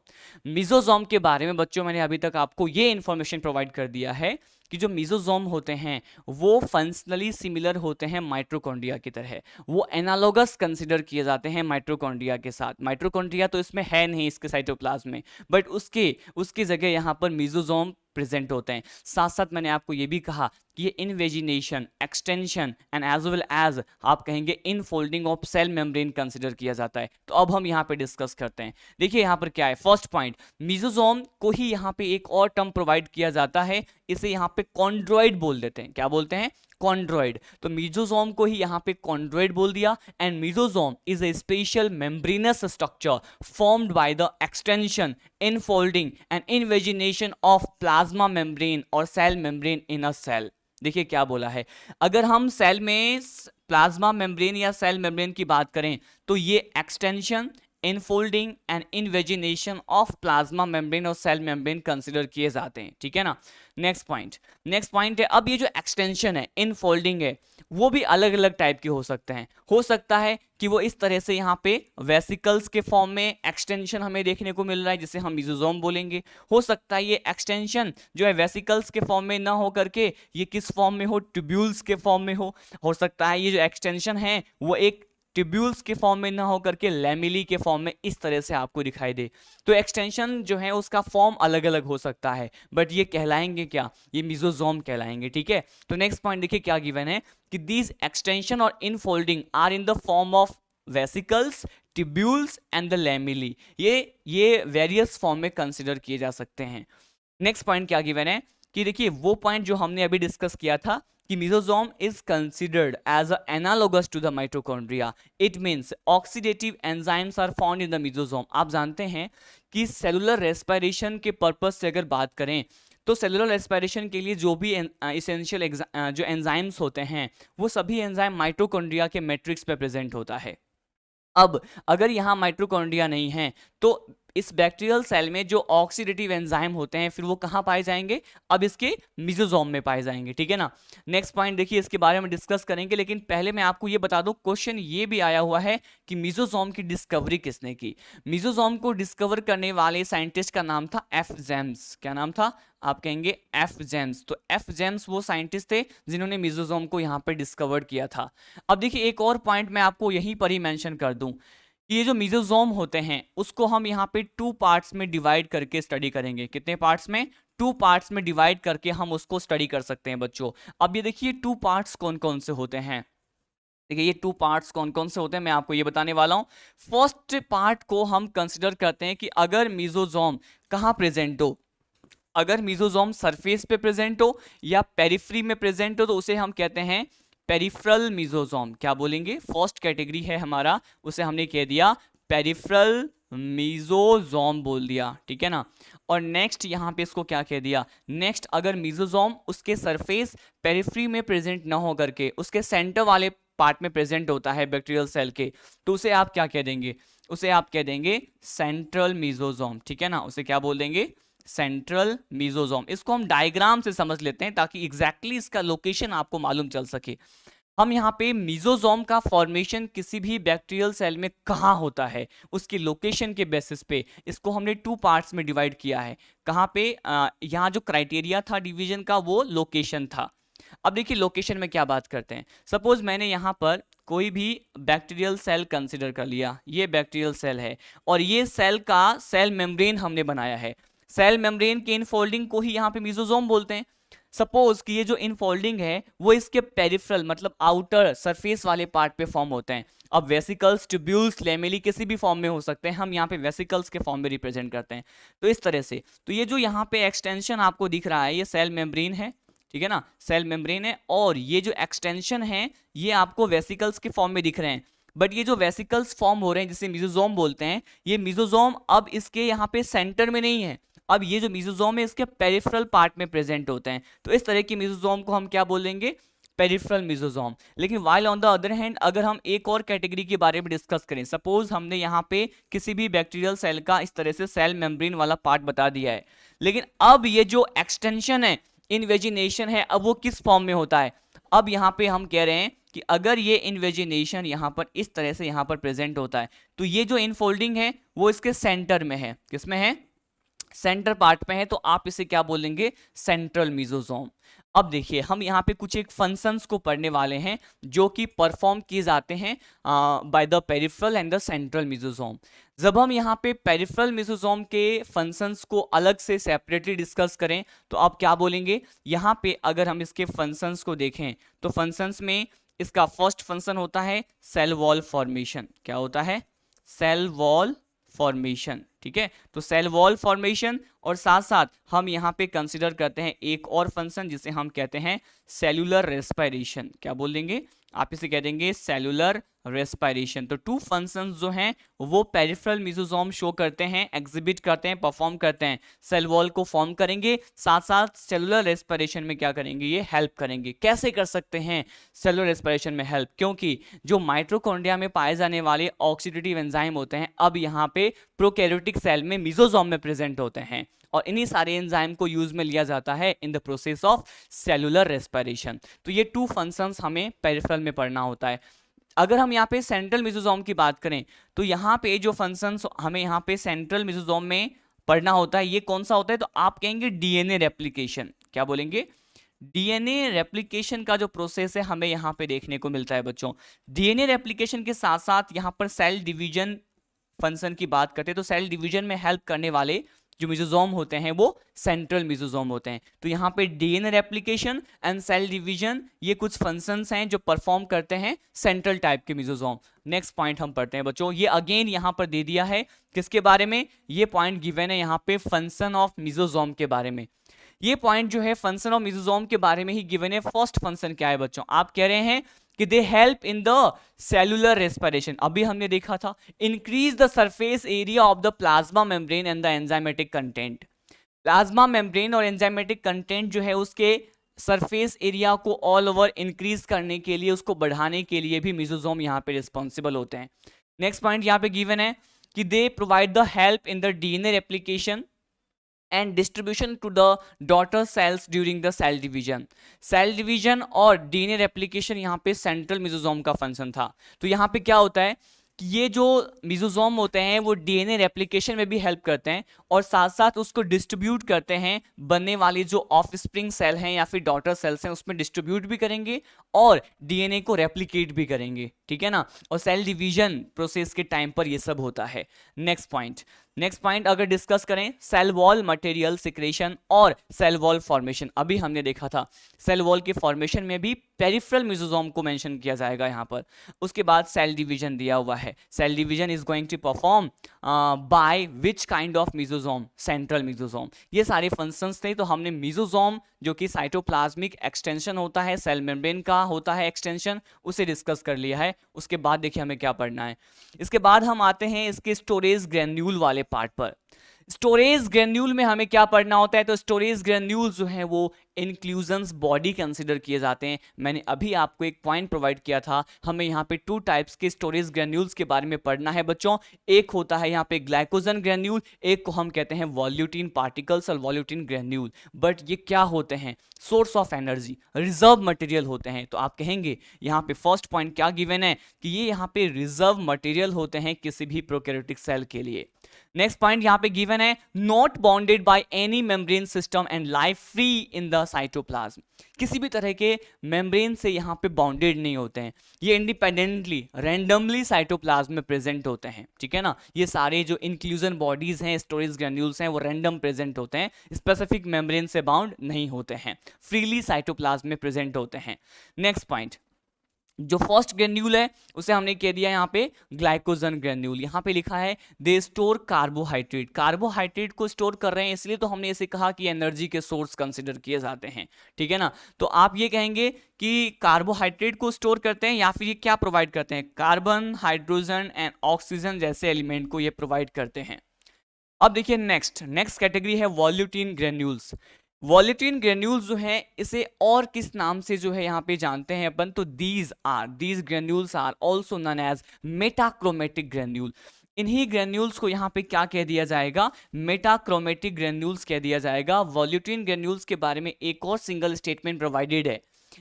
मीजोजोम के बारे में बच्चों मैंने अभी तक आपको ये इंफॉर्मेशन प्रोवाइड कर दिया है कि जो मीजोजोम होते हैं वो फंक्शनली सिमिलर होते हैं माइटोकॉन्ड्रिया की तरह, वो एनालोगस कंसिडर किए जाते हैं माइटोकॉन्ड्रिया के साथ। माइटोकॉन्ड्रिया तो इसमें है नहीं इसके साइटोप्लाज्म में, बट उसकी जगह यहाँ पर मीजोजोम प्रेजेंट होते हैं। साथ साथ मैंने आपको ये भी कहा कि ये invagination, extension and as well as आप कहेंगे infolding of cell membrane consider किया जाता है। तो अब हम यहाँ पे डिस्कस करते हैं। देखिए यहाँ पर क्या है, फर्स्ट पॉइंट, मीजोजोम को ही यहाँ पे एक और टर्म प्रोवाइड किया जाता है, इसे यहाँ पे कॉन्ड्रॉइड बोल देते हैं। क्या बोलते हैं? कॉन्ड्रॉइड। तो मीजोजोम को ही यहाँ पे कॉन्ड्रॉइड बोल दिया। And mesosome is a special membranous structure formed by the extension, infolding and invagination of plasma membrane और cell membrane in a cell. देखिए क्या बोला है, अगर हम सेल में प्लाज्मा मेम्ब्रेन या सेल मेम्ब्रेन की बात करें तो ये extension, infolding and invagination of plasma membrane और सेल मेम्ब्रेन कंसिडर किए जाते हैं। ठीक है ना। नेक्स्ट पॉइंट है, अब ये जो एक्सटेंशन है, इनफोल्डिंग है, वो भी अलग अलग टाइप के हो सकते हैं। हो सकता है कि वो इस तरह से यहाँ पे वेसिकल्स के फॉर्म में एक्सटेंशन हमें देखने को मिल रहा है जिसे हम मीजोजोम बोलेंगे। हो सकता है ये एक्सटेंशन जो है वेसिकल्स के फॉर्म में ना हो करके ये किस फॉर्म में हो, ट्यूब्यूल्स के फॉर्म में हो सकता है ये जो एक्सटेंशन है वो एक ट्यूब्यूल्स के फॉर्म में ना हो करके लैमिली के फॉर्म में इस तरह से आपको दिखाई दे। तो एक्सटेंशन जो है उसका फॉर्म अलग अलग हो सकता है, बट ये कहलाएंगे क्या, ये मीजोजोम कहलाएंगे। ठीक है। तो नेक्स्ट पॉइंट देखिए क्या गिवन है कि दीज एक्सटेंशन और infolding are in the form of vesicles, tubules and the lamellae. ये वेरियस फॉर्म में कंसिडर किए जा सकते हैं। नेक्स्ट पॉइंट क्या गिवन है कि देखिए वो पॉइंट जो हमने अभी डिस्कस किया था कि mesosome is considered as analogous to the mitochondria. It means oxidative enzymes are found in the mesosome. आप जानते हैं कि सेलुलर रेस्पिरेशन के पर्पस से अगर बात करें तो सेलुलर रेस्पिरेशन के लिए जो भी इसेंशियल जो एंजाइम्स होते हैं वो सभी एंजाइम माइटोकॉन्ड्रिया के मैट्रिक्स पे प्रेजेंट होता है। अब अगर यहाँ माइटोकॉन्ड्रिया नहीं है तो इस बैक्टीरियल सेल में जो ऑक्सीडेटिव एंजाइम होते हैं फिर वो कहाँ पाए जाएंगे, अब इसके मीजोजोम में पाए जाएंगे। ठीक है ना। नेक्स्ट पॉइंट देखिए इसके बारे में डिस्कस करेंगे, लेकिन पहले मैं आपको ये बता दूं, क्वेश्चन ये भी आया हुआ है कि मीजोजोम की डिस्कवरी किसने की। मीजोजोम को डिस्कवर करने वाले साइंटिस्ट का नाम था एफ जेम्स। क्या नाम था? आप कहेंगे एफ जेम्स। तो एफ जेम्स वो साइंटिस्ट थे जिन्होंने मीजोजोम को यहाँ पर डिस्कवर किया था। अब देखिए एक और पॉइंट मैं आपको यहीं पर ही मेंशन कर दूं, ये जो मीजोजोम होते हैं उसको हम यहाँ पे 2 पार्ट्स में डिवाइड करके स्टडी करेंगे। कितने पार्ट्स में? 2 पार्ट्स में डिवाइड करके हम उसको स्टडी कर सकते हैं बच्चों। अब ये देखिए 2 पार्ट्स कौन कौन से होते हैं। देखिए ये 2 पार्ट्स कौन कौन से होते हैं मैं आपको ये बताने वाला हूँ। फर्स्ट पार्ट को हम कंसिडर करते हैं कि अगर मीजोजोम कहाँ प्रेजेंट हो, अगर मीजोजोम सरफेस पे प्रेजेंट हो या पेरिफ्री में प्रेजेंट हो तो उसे हम कहते हैं पेरिफेरल मीजोजोम। क्या बोलेंगे? फर्स्ट कैटेगरी है हमारा, उसे हमने कह दिया पेरिफेरल मीजोजोम बोल दिया। ठीक है ना। और नेक्स्ट यहाँ पे इसको क्या कह दिया, नेक्स्ट अगर मीजोजोम उसके सरफेस पेरिफ्री में प्रेजेंट ना हो करके उसके सेंटर वाले पार्ट में प्रेजेंट होता है बैक्टीरियल सेल के, तो उसे आप क्या कह देंगे, उसे आप कह देंगे सेंट्रल मीजोजोम। ठीक है ना। उसे क्या बोल देंगे? Central mesosome. इसको हम डायग्राम से समझ लेते हैं ताकि एग्जैक्टली इसका लोकेशन आपको मालूम चल सके। हम यहाँ पे मीजोजोम का फॉर्मेशन किसी भी बैक्टीरियल सेल में कहाँ होता है उसकी लोकेशन के बेसिस पे इसको हमने 2 पार्ट्स में डिवाइड किया है। कहाँ पे? यहाँ जो क्राइटेरिया था डिवीजन का वो लोकेशन था। अब देखिए लोकेशन में क्या बात करते हैं। सपोज मैंने यहाँ पर कोई भी बैक्टीरियल सेल कंसिडर कर लिया, ये बैक्टीरियल सेल है और ये सेल का सेल मेम्ब्रेन हमने बनाया है। सेल मेम्ब्रेन के इनफोल्डिंग को ही यहाँ पे मेसोजोम बोलते हैं। सपोज कि ये जो इनफोल्डिंग है वो इसके पेरिफेरल मतलब आउटर सरफेस वाले पार्ट पे फॉर्म होते हैं। अब वेसिकल्स, ट्यूब्यूल्स, लेमेली किसी भी फॉर्म में हो सकते हैं, हम यहाँ पे वेसिकल्स के फॉर्म में रिप्रेजेंट करते हैं। तो इस तरह से तो ये जो यहाँ पे एक्सटेंशन आपको दिख रहा है ये सेल मेम्ब्रेन है, ठीक है ना, सेल मेम्ब्रेन है, और ये जो एक्सटेंशन है ये आपको वेसिकल्स के फॉर्म में दिख रहे हैं। बट ये जो वेसिकल्स फॉर्म हो रहे हैं जिसे मिजोजोम बोलते हैं, ये मिजोजोम अब इसके यहाँ पे सेंटर में नहीं है, अब ये जो मिजोजोम है इसके पेरिफेरल पार्ट में प्रेजेंट होते हैं। तो इस तरह की मिजोजोम को हम क्या बोलेंगे, पेरिफेरल मिजोजोम। लेकिन while on the other hand अगर हम एक और कैटेगरी के बारे में डिस्कस करें, सपोज हमने यहाँ पे किसी भी बैक्टीरियल सेल का इस तरह से सेल मेम्ब्रेन वाला पार्ट बता दिया है, लेकिन अब ये जो एक्सटेंशन है, इन्वेजिनेशन है, अब वो किस फॉर्म में होता है। अब यहाँ पे हम कह रहे हैं कि अगर ये इन्वेजिनेशन यहाँ पर इस तरह से यहाँ पर प्रेजेंट होता है तो ये जो इनफोल्डिंग है वो इसके सेंटर में है, किसमें है, सेंटर पार्ट में है, तो आप इसे क्या बोलेंगे, सेंट्रल मिजोजोम। अब देखिए हम यहाँ पे कुछ एक फंक्शंस को पढ़ने वाले हैं जो कि परफॉर्म किए जाते हैं by the peripheral and the central mesosome. जब हम यहाँ पे पेरिफेरल मिजोजोम के फंक्शंस को अलग से सेपरेटली डिस्कस करें तो आप क्या बोलेंगे, यहाँ पे अगर हम इसके फंक्शंस को देखें तो फंक्शंस में इसका फर्स्ट फंक्शन होता है सेल वॉल फॉर्मेशन। क्या होता है, सेल वॉल फॉर्मेशन, ठीक है। तो सेल वॉल फॉर्मेशन और साथ साथ हम यहाँ पे कंसिडर करते हैं एक और फंक्शन जिसे हम कहते हैं सेल्यूलर रेस्पिरेशन। क्या बोलेंगे, आप इसे कह देंगे सेल्यूलर रेस्पिरेशन। तो टू फंक्शंस जो हैं वो पेरिफेरल मिजोजोम शो करते हैं, एग्जिबिट करते हैं, परफॉर्म करते हैं। सेल वॉल को फॉर्म करेंगे, साथ साथ सेलुलर रेस्पिरेशन में क्या करेंगे, ये हेल्प करेंगे। कैसे कर सकते हैं सेलुलर रेस्पिरेशन में हेल्प, क्योंकि जो माइटोकॉन्ड्रिया में पाए जाने वाले ऑक्सीडेटिव एंजाइम होते हैं अब यहाँ पे प्रोकैरियोटिक सेल में मिजोजोम में प्रेजेंट होते हैं, और इन्हीं सारे एंजाइम को यूज में लिया जाता है in the process of cellular respiration. तो ये टू फंक्शंस हमें पेरिफेरल में पढ़ना होता है। अगर हम यहाँ पे सेंट्रल मिजोजोम की बात करें तो यहाँ पे जो फंक्शंस हमें यहाँ पे सेंट्रल मिजोजोम में पढ़ना होता है ये कौन सा होता है, तो आप कहेंगे डीएनए रेप्लिकेशन। क्या बोलेंगे, डीएनए रेप्लिकेशन का जो प्रोसेस है हमें यहाँ पे देखने को मिलता है बच्चों। डीएनए रेप्लिकेशन के साथ साथ यहाँ पर सेल डिवीजन फंक्शन की बात करते हैं तो सेल डिवीजन में हेल्प करने वाले जो मिजोजोम होते हैं वो सेंट्रल मिजोजोम होते हैं। तो यहाँ पे DNA replication and cell division ये कुछ फंक्शंस हैं जो परफॉर्म करते हैं सेंट्रल टाइप के मिजोजोम। नेक्स्ट पॉइंट हम पढ़ते हैं बच्चों, ये अगेन यहाँ पर दे दिया है किसके बारे में, ये पॉइंट गिवन है यहाँ पे फंक्शन ऑफ मिजोजोम के बारे में। ये पॉइंट जो है फंक्शन ऑफ मिजोजोम के बारे में ही गिवन है। फर्स्ट फंक्शन क्या है बच्चों, आप कह रहे हैं कि they help in the cellular respiration. अभी हमने देखा था increase the surface area of the plasma membrane and the enzymatic content. Plasma membrane और एंजाइमेटिक कंटेंट जो है उसके सरफेस एरिया को ऑल ओवर इंक्रीज करने के लिए, उसको बढ़ाने के लिए भी मिजोजोम यहाँ पे रिस्पॉन्सिबल होते हैं। नेक्स्ट पॉइंट यहाँ पे गिवन है कि they provide the help in the DNA replication and distribution to the daughter cells during the cell division. Cell division और डीएनए रेप्लिकेशन यहाँ पे सेंट्रल मिजोजोम का फंक्शन था। तो यहाँ पे क्या होता है कि ये जो मिजोजोम होते हैं वो डीएनए रेप्लिकेशन में भी हेल्प करते हैं और साथ साथ उसको डिस्ट्रीब्यूट करते हैं, बनने वाली जो ऑफस्प्रिंग सेल हैं या फिर डॉटर सेल्स हैं उसमें डिस्ट्रीब्यूट भी करेंगे और डीएनए को रेप्लिकेट भी करेंगे, ठीक है ना। और सेल डिवीजन प्रोसेस के टाइम पर ये सब होता है। नेक्स्ट पॉइंट अगर डिस्कस करें सेल वॉल मटेरियल सिक्रेशन और सेल वॉल फॉर्मेशन। अभी हमने देखा था सेल वॉल के फॉर्मेशन में भी पेरिफेरल मिजोजोम को मेंशन किया जाएगा यहाँ पर। उसके बाद सेल डिवीजन दिया हुआ है, cell division is going to perform by which kind of mesosome, central mesosome. ये सारे फंक्शंस थे। तो हमने मिजोजोम जो कि साइटोप्लाज्मिक एक्सटेंशन होता है, सेल मेम्ब्रेन का होता है एक्सटेंशन, उसे डिस्कस कर लिया है। उसके बाद देखिए हमें क्या पढ़ना है। इसके बाद हम आते हैं इसके स्टोरेज ग्रेन्यूल वाले पार्ट पर। स्टोरेज ग्रेन्यूल में हमें क्या पढ़ना होता है, तो स्टोरेज ग्रेन्यूल जो है वो इंक्लूजन्स बॉडी कंसिडर किए जाते हैं। मैंने अभी आपको एक पॉइंट प्रोवाइड किया था, हमें यहाँ पे टू टाइप्स के स्टोरेज ग्रेन्यूल्स के बारे में पढ़ना है बच्चों। एक होता है यहाँ पे ग्लाइकोजन ग्रेन्यूल, एक को हम कहते हैं वॉल्यूटिन पार्टिकल्स और वॉल्यूटिन ग्रेन्यूल। बट ये क्या होते हैं, source of energy, reserve material होते हैं। तो आप कहेंगे यहाँ पे फर्स्ट पॉइंट क्या गिवन है कि ये यहाँ पे रिजर्व मटेरियल होते हैं किसी भी प्रोकैरियोटिक सेल के लिए। नेक्स्ट पॉइंट यहाँ पे गिवन है, not bonded by any membrane system and life free in the cytoplasm. किसी भी तरह के मेम्ब्रेन से यहाँ पे बाउंडेड नहीं होते हैं, ये इंडिपेंडेंटली रैंडमली साइटोप्लाज्म में प्रेजेंट होते हैं, ठीक है ना। ये सारे जो इंक्लूजन बॉडीज हैं, स्टोरेज ग्रैन्यूल्स हैं, वो रैंडम प्रेजेंट होते हैं, स्पेसिफिक मेम्ब्रेन से बाउंड नहीं होते हैं, फ्रीली साइटोप्लाज्म में प्रेजेंट होते हैं। नेक्स्ट पॉइंट, जो फर्स्ट ग्रेन्यूल है उसे हमने कह दिया यहाँ पे ग्लाइकोजन ग्रेन्यूल। यहाँ पे लिखा है दे स्टोर कार्बोहाइड्रेट, कार्बोहाइड्रेट को स्टोर कर रहे हैं, इसलिए तो हमने इसे कहा कि एनर्जी के सोर्स कंसिडर किए जाते हैं, ठीक है ना। तो आप ये कहेंगे कि कार्बोहाइड्रेट को स्टोर करते हैं, या फिर ये क्या प्रोवाइड करते हैं, कार्बन, हाइड्रोजन एंड ऑक्सीजन जैसे एलिमेंट को ये प्रोवाइड करते हैं। अब देखिए नेक्स्ट कैटेगरी है वॉल्यूटिन ग्रेन्यूल्स। वॉल्यूटिन ग्रेन्यूल्स जो है इसे और किस नाम से जो है यहाँ पे जानते हैं अपन, तो these granules are also known as metachromatic granule. इन्हीं ग्रेन्यूल्स को यहाँ पे क्या कह दिया जाएगा, मेटाक्रोमेटिक ग्रेन्यूल्स कह दिया जाएगा। वॉल्यूटिन ग्रेन्यूल्स के बारे में एक और सिंगल स्टेटमेंट प्रोवाइडेड है,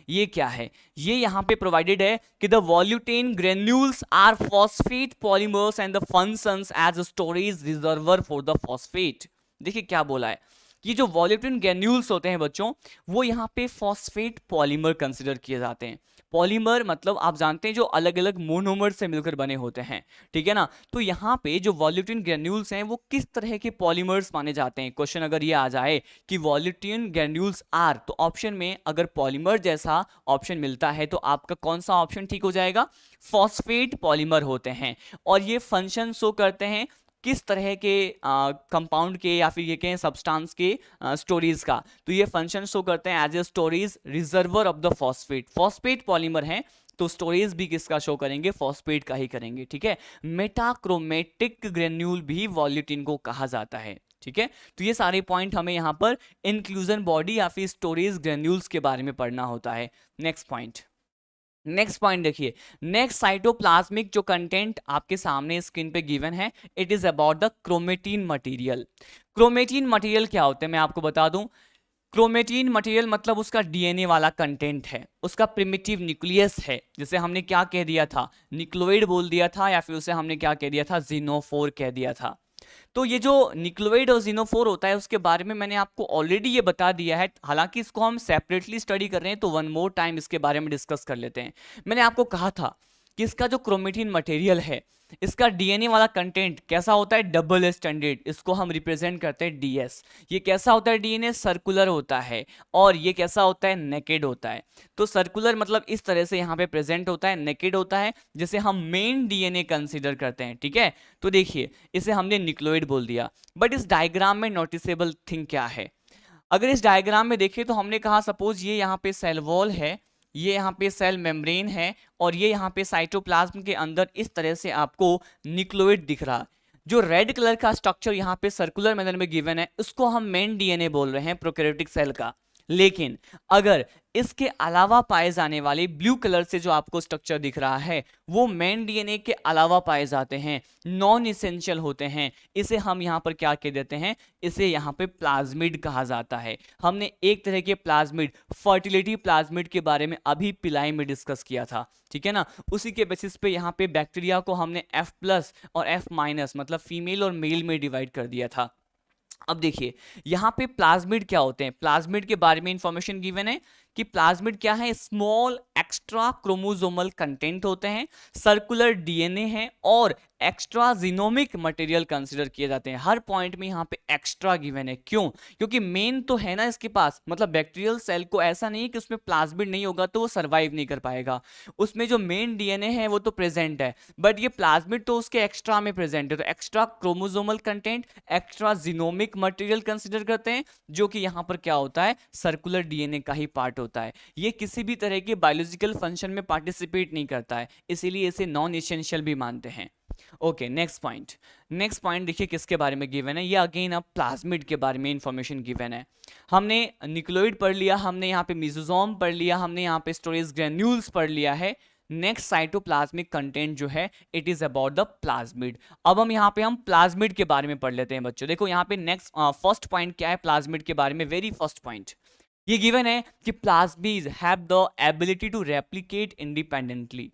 ये क्या है, ये यहाँ पे प्रोवाइडेड है कि the volutin granules are phosphate polymers and the functions as a storage reservoir for the phosphate. देखिए क्या बोला है कि जो वॉल्यूटिन ग्रेन्यूल्स होते हैं बच्चों, वो यहाँ पे फॉस्फेट पॉलीमर कंसिडर किए जाते हैं। पॉलीमर मतलब आप जानते हैं जो अलग अलग मोनोमर से मिलकर बने होते हैं, ठीक है ना। तो यहाँ पे जो वॉल्यूटिन ग्रेन्यूल्स हैं वो किस तरह के पॉलीमर्स माने जाते हैं। क्वेश्चन अगर ये आ जाए कि वॉल्यूटिन ग्रेन्यूल्स आर, तो ऑप्शन में अगर पॉलीमर जैसा ऑप्शन मिलता है तो आपका कौन सा ऑप्शन ठीक हो जाएगा, फॉस्फेट पॉलीमर होते हैं। और ये फंक्शन शो करते हैं किस तरह के कंपाउंड के या फिर ये कहें सब्सटेंस के स्टोरेज का, तो ये फंक्शन शो करते हैं as a storage reservoir of the phosphate. Phosphate polymer है तो स्टोरेज भी किसका शो करेंगे, फॉस्फेट का ही करेंगे, ठीक है। मेटाक्रोमेटिक ग्रेन्यूल भी वॉल्यूटिन को कहा जाता है, ठीक है। तो ये सारे पॉइंट हमें यहाँ पर इंक्लूजन बॉडी या फिर स्टोरेज ग्रेन्यूल्स के बारे में पढ़ना होता है। नेक्स्ट पॉइंट देखिए, नेक्स्ट साइटोप्लाज्मिक जो कंटेंट आपके सामने स्क्रीन पे गिवन है, it is about the chromatin material. Chromatin material क्या होते हैं मैं आपको बता दूं। क्रोमेटिन मटेरियल मतलब उसका डीएनए वाला कंटेंट है, उसका प्रिमिटिव न्यूक्लियस है, जिसे हमने क्या कह दिया था, न्यूक्लियोइड बोल दिया था, या फिर उसे हमने क्या कह दिया था, ज़ीनोफोर कह दिया था। तो ये जो न्यूक्लियोइड और ज़ीनोफोर होता है उसके बारे में मैंने आपको ऑलरेडी ये बता दिया है, हालांकि इसको हम सेपरेटली स्टडी कर रहे हैं तो वन मोर टाइम इसके बारे में डिस्कस कर लेते हैं। मैंने आपको कहा था कि इसका जो क्रोमेटिन मटेरियल है, इसका डीएनए वाला कंटेंट कैसा होता है, डबल स्टैंडर्ड, इसको हम रिप्रेजेंट करते हैं डीएस। ये कैसा होता है, डीएनए सर्कुलर होता है, और ये कैसा होता है, नेकेड होता है। तो सर्कुलर मतलब इस तरह से यहाँ पे प्रेजेंट होता है, नेकेड होता है, जिसे हम मेन डीएनए कंसीडर करते हैं, ठीक है। तो देखिए इसे हमने न्यूक्लियोइड बोल दिया, बट इस डायग्राम में नोटिसेबल थिंग क्या है, अगर इस डायग्राम में देखें तो हमने कहा सपोज ये यहाँ पे सेल वॉल है, ये यहाँ पे सेल मेम्ब्रेन है, और ये यहाँ पे साइटोप्लाज्म के अंदर इस तरह से आपको न्यूक्लियोइड दिख रहा है। जो रेड कलर का स्ट्रक्चर यहाँ पे सर्कुलर मेथड में गिवन है, उसको हम मेन डीएनए बोल रहे हैं प्रोकैरियोटिक सेल का। लेकिन अगर इसके अलावा पाए जाने वाले ब्लू कलर से जो आपको स्ट्रक्चर दिख रहा है, वो मेन डीएनए के अलावा पाए जाते हैं, नॉन इसेंशियल होते हैं, इसे हम यहाँ पर क्या कह देते हैं, इसे यहाँ पे प्लाज्मिड कहा जाता है। हमने एक तरह के प्लाज्मिड, फर्टिलिटी प्लाज्मिड के बारे में अभी पिलाई में डिस्कस किया था, ठीक है ना। उसी के बेसिस पे यहाँ पे बैक्टीरिया को हमने F+ और F- मतलब फीमेल और मेल में डिवाइड कर दिया था। अब देखिए यहाँ पे प्लाज्मिड क्या होते हैं, प्लाज्मिड के बारे में इंफॉर्मेशन गिवन है कि प्लाज्मिड क्या है, स्मॉल एक्स्ट्रा क्रोमोसोमल कंटेंट होते हैं, सर्कुलर डीएनए है, और एक्स्ट्रा जीनोमिक मटेरियल कंसीडर किए जाते हैं। हर पॉइंट में यहाँ पे एक्स्ट्रा गिवन है, क्यों, क्योंकि मेन तो है ना इसके पास, मतलब बैक्टीरियल सेल को ऐसा नहीं है कि उसमें प्लाज्मिड नहीं होगा तो वो सर्वाइव नहीं कर पाएगा, उसमें जो मेन डीएनए है वो तो प्रेजेंट है, बट ये प्लाज्मिड तो उसके एक्स्ट्रा में प्रेजेंट है। तो extra chromosomal content, extra genomic material consider करते हैं, जो कि यहाँ पर क्या होता है, सर्कुलर डीएनए का ही पार्ट होता है। ये किसी भी तरह के बायोलॉजिकल फंक्शन में पार्टिसिपेट नहीं करता है, इसीलिए इसे नॉन एसेंशियल भी मानते हैं। ओके नेक्स्ट पॉइंट देखिए किसके बारे में गिवन है, ये अगेन अब प्लाज्मिड के बारे में इंफॉर्मेशन गिवन है। हमने न्यूक्लियोइड पढ़ लिया, हमने यहाँ पे मेसोसोम पढ़ लिया, हमने यहाँ पे स्टोरेज ग्रेन्यूल्स पढ़ लिया है। नेक्स्ट साइटोप्लाज्मिक कंटेंट जो है it is about the plasmid. अब हम प्लाज्मिड के बारे में पढ़ लेते हैं बच्चों। देखो यहाँ पे नेक्स्ट फर्स्ट पॉइंट क्या है प्लाज्मिड के बारे में, वेरी फर्स्ट पॉइंट ये गिवन है कि plasmids have the ability to replicate independently.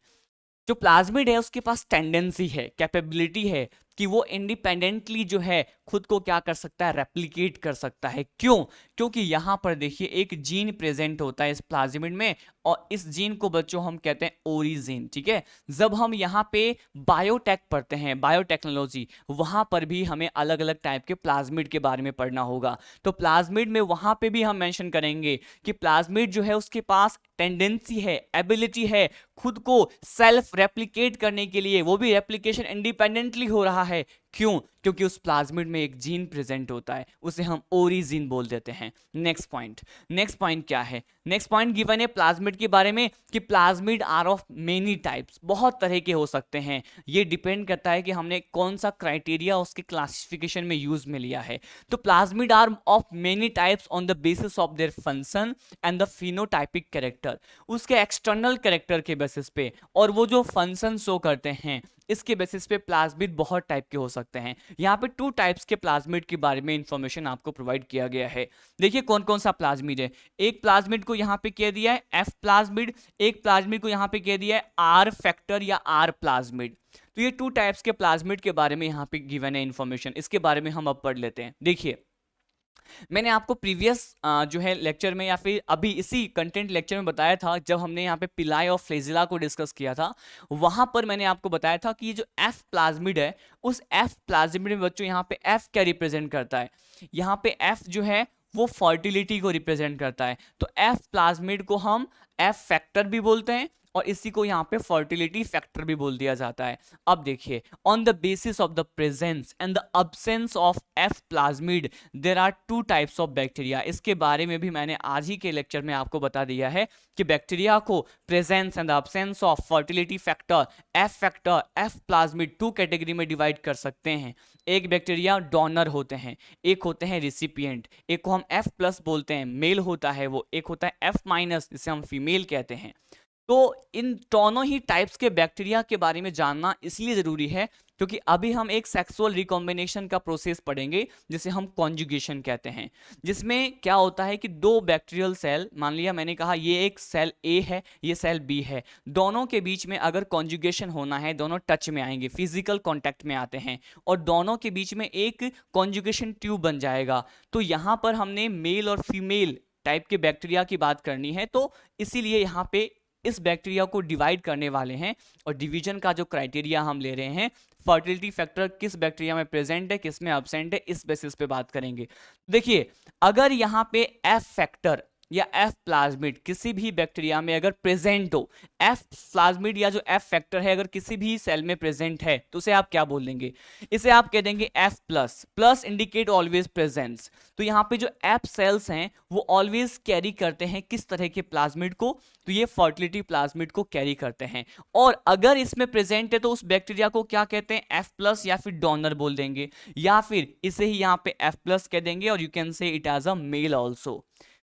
जो प्लाज्मिड है उसके पास टेंडेंसी है, कैपेबिलिटी है कि वो इंडिपेंडेंटली जो है खुद को क्या कर सकता है, रेप्लिकेट कर सकता है। क्यों? क्योंकि यहां पर देखिए एक जीन प्रेजेंट होता है इस प्लाज्मिड में, और इस जीन को बच्चों हम कहते हैं ओरिजिन। ठीक है, जब हम यहाँ पे बायोटेक पढ़ते हैं, बायोटेक्नोलॉजी, वहां पर भी हमें अलग अलग टाइप के प्लाज्मिड के बारे में पढ़ना होगा। तो प्लाज्मिड में वहां पे भी हम मेंशन करेंगे कि प्लाज्मिड जो है उसके पास टेंडेंसी है, एबिलिटी है खुद को सेल्फ रेप्लिकेट करने के लिए, वो भी रेप्लिकेशन इंडिपेंडेंटली हो रहा है। क्यों? क्योंकि उस प्लाज्मिड में एक जीन प्रेजेंट होता है, उसे हम ओरिजिन बोल देते हैं। नेक्स्ट पॉइंट, नेक्स्ट पॉइंट क्या है? नेक्स्ट पॉइंट गिवन है प्लाज्मिड के बारे में कि plasmid are of many types, बहुत तरह के हो सकते हैं। ये डिपेंड करता है कि हमने कौन सा क्राइटेरिया उसके क्लासिफिकेशन में यूज में लिया है। तो plasmid are of many types on the basis of their function and the phenotypic character, उसके एक्सटर्नल कैरेक्टर के बेसिस पे और वो जो फंक्शन शो करते हैं इसके बेसिस पे प्लाज्मिड बहुत टाइप के हो सकते हैं। यहाँ पे 2 टाइप्स के प्लाज्मिड के बारे में इंफॉर्मेशन आपको प्रोवाइड किया गया है। देखिए कौन कौन सा प्लाज्मिड है। एक प्लाज्मिड को यहाँ पे कह दिया है एफ प्लाज्मिड, एक प्लाज्मिड को यहाँ पे कह दिया है आर फैक्टर या आर प्लाज्मिड। तो ये 2 टाइप्स के प्लाज्मिड के बारे में यहाँ पे गिवन है इंफॉर्मेशन, इसके बारे में हम अब पढ़ लेते हैं। देखिए मैंने आपको प्रीवियस जो है लेक्चर में या फिर अभी इसी कंटेंट लेक्चर में बताया था, जब हमने यहाँ पे पिलाई और फ्लेजिला को डिस्कस किया था, वहां पर मैंने आपको बताया था कि ये जो एफ प्लाज्मिड है, उस एफ प्लाज्मिड में बच्चों यहाँ पे एफ क्या रिप्रेजेंट करता है? यहाँ पे एफ जो है वो फर्टिलिटी को रिप्रेजेंट करता है। तो एफ प्लाज्मिड को हम एफ फैक्टर भी बोलते हैं और इसी को यहाँ पे फर्टिलिटी फैक्टर भी बोल दिया जाता है। अब देखिए, on the basis of the presence and the absence of F plasmid there are 2 types of bacteria. इसके बारे में भी मैंने आज ही के लेक्चर में आपको बता दिया है कि बैक्टीरिया को presence and the absence of fertility factor, F plasmid 2 category में डिवाइड कर सकते हैं। एक बैक्टीरिया डोनर होते हैं, एक होते हैं रिसिपिएंट। एक को हम एफ प्लस बोलते हैं, मेल होता है वो, एक होता है एफ माइनस जिसे हम फीमेल कहते हैं। तो इन दोनों ही टाइप्स के बैक्टीरिया के बारे में जानना इसलिए जरूरी है क्योंकि अभी हम एक सेक्सुअल रिकॉम्बिनेशन का प्रोसेस पढ़ेंगे जिसे हम कॉन्जुगेशन कहते हैं, जिसमें क्या होता है कि 2 बैक्टीरियल सेल, मान लिया मैंने कहा ये एक सेल ए है, ये सेल बी है, दोनों के बीच में अगर कॉन्जुगेशन होना है, दोनों टच में आएंगे, फिजिकल कॉन्टैक्ट में आते हैं और दोनों के बीच में एक कॉन्जुगेशन ट्यूब बन जाएगा। तो यहाँ पर हमने मेल और फीमेल टाइप के बैक्टीरिया की बात करनी है, तो इसीलिए यहाँ पे इस बैक्टीरिया को डिवाइड करने वाले हैं और डिवीजन का जो क्राइटेरिया हम ले रहे हैं, फर्टिलिटी फैक्टर किस बैक्टीरिया में प्रेजेंट है, किस में एब्सेंट है, इस बेसिस पे बात करेंगे। देखिए अगर यहाँ पे एफ फैक्टर या एफ प्लाज्मिड किसी भी बैक्टीरिया में अगर प्रेजेंट हो, एफ प्लाज्मिड या जो एफ फैक्टर है अगर किसी भी सेल में प्रेजेंट है, तो उसे आप क्या बोल देंगे? इसे आप कह देंगे F plus. Plus indicate always presence. तो यहाँ पे जो एफ सेल्स हैं वो ऑलवेज कैरी करते हैं किस तरह के प्लाज्मिड को? तो ये फर्टिलिटी प्लाज्मिड को कैरी करते हैं। और अगर इसमें प्रेजेंट है तो उस बैक्टीरिया को क्या कहते हैं? एफ प्लस या फिर डोनर बोल देंगे, या फिर इसे ही यहाँ पे एफ प्लस कह देंगे और you can say it as a male also.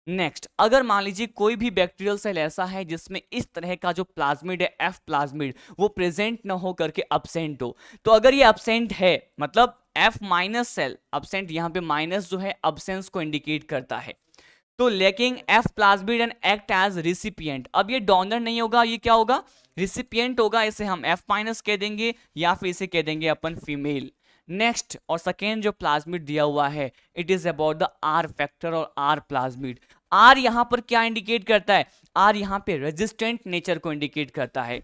Next, अगर मान लीजिए कोई भी बैक्टीरियल सेल ऐसा है जिसमें इस तरह का जो प्लाज्मिड है एफ प्लाज्मिड वो प्रेजेंट ना हो करके अब्सेंट हो, तो अगर ये अब्सेंट है मतलब एफ माइनस सेल अब्सेंट, यहाँ पे माइनस जो है अब्सेंस को इंडिकेट करता है, तो लेकिन F plasmid and act as recipient. अब ये डोनर नहीं होगा, ये क्या होगा? रिसिपिएंट होगा, इसे हम एफ माइनस कह देंगे या फिर इसे कह देंगे अपन फीमेल। नेक्स्ट और सेकेंड जो प्लाज्मिड दिया हुआ है, it is about the R factor और आर प्लाज्मिड। आर यहां पर क्या इंडिकेट करता है? आर यहां पे रेजिस्टेंट नेचर को इंडिकेट करता है।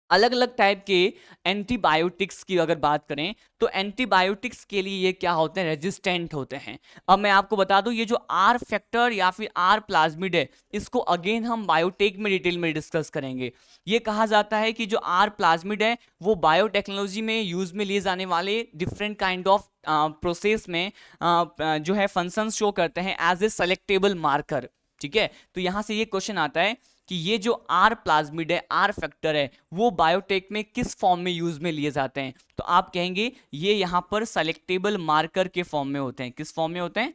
अलग अलग टाइप के एंटीबायोटिक्स की अगर बात करें तो एंटीबायोटिक्स के लिए ये क्या होते हैं? रेजिस्टेंट होते हैं। अब मैं आपको बता दूं ये जो आर फैक्टर या फिर आर प्लाज्मिड है इसको अगेन हम बायोटेक में डिटेल में डिस्कस करेंगे। ये कहा जाता है कि जो आर प्लाज्मिड है वो बायोटेक्नोलॉजी में यूज में लिए जाने वाले डिफरेंट काइंड ऑफ प्रोसेस में जो है फंक्शन शो करते हैं एज ए सेलेक्टेबल मार्कर। ठीक है, तो यहां से ये क्वेश्चन आता है कि ये जो आर प्लाज्मिड है, आर फैक्टर है, वो बायोटेक में किस फॉर्म में यूज में लिए जाते हैं? तो आप कहेंगे ये यहां पर सेलेक्टेबल मार्कर के फॉर्म में होते हैं। किस फॉर्म में होते हैं?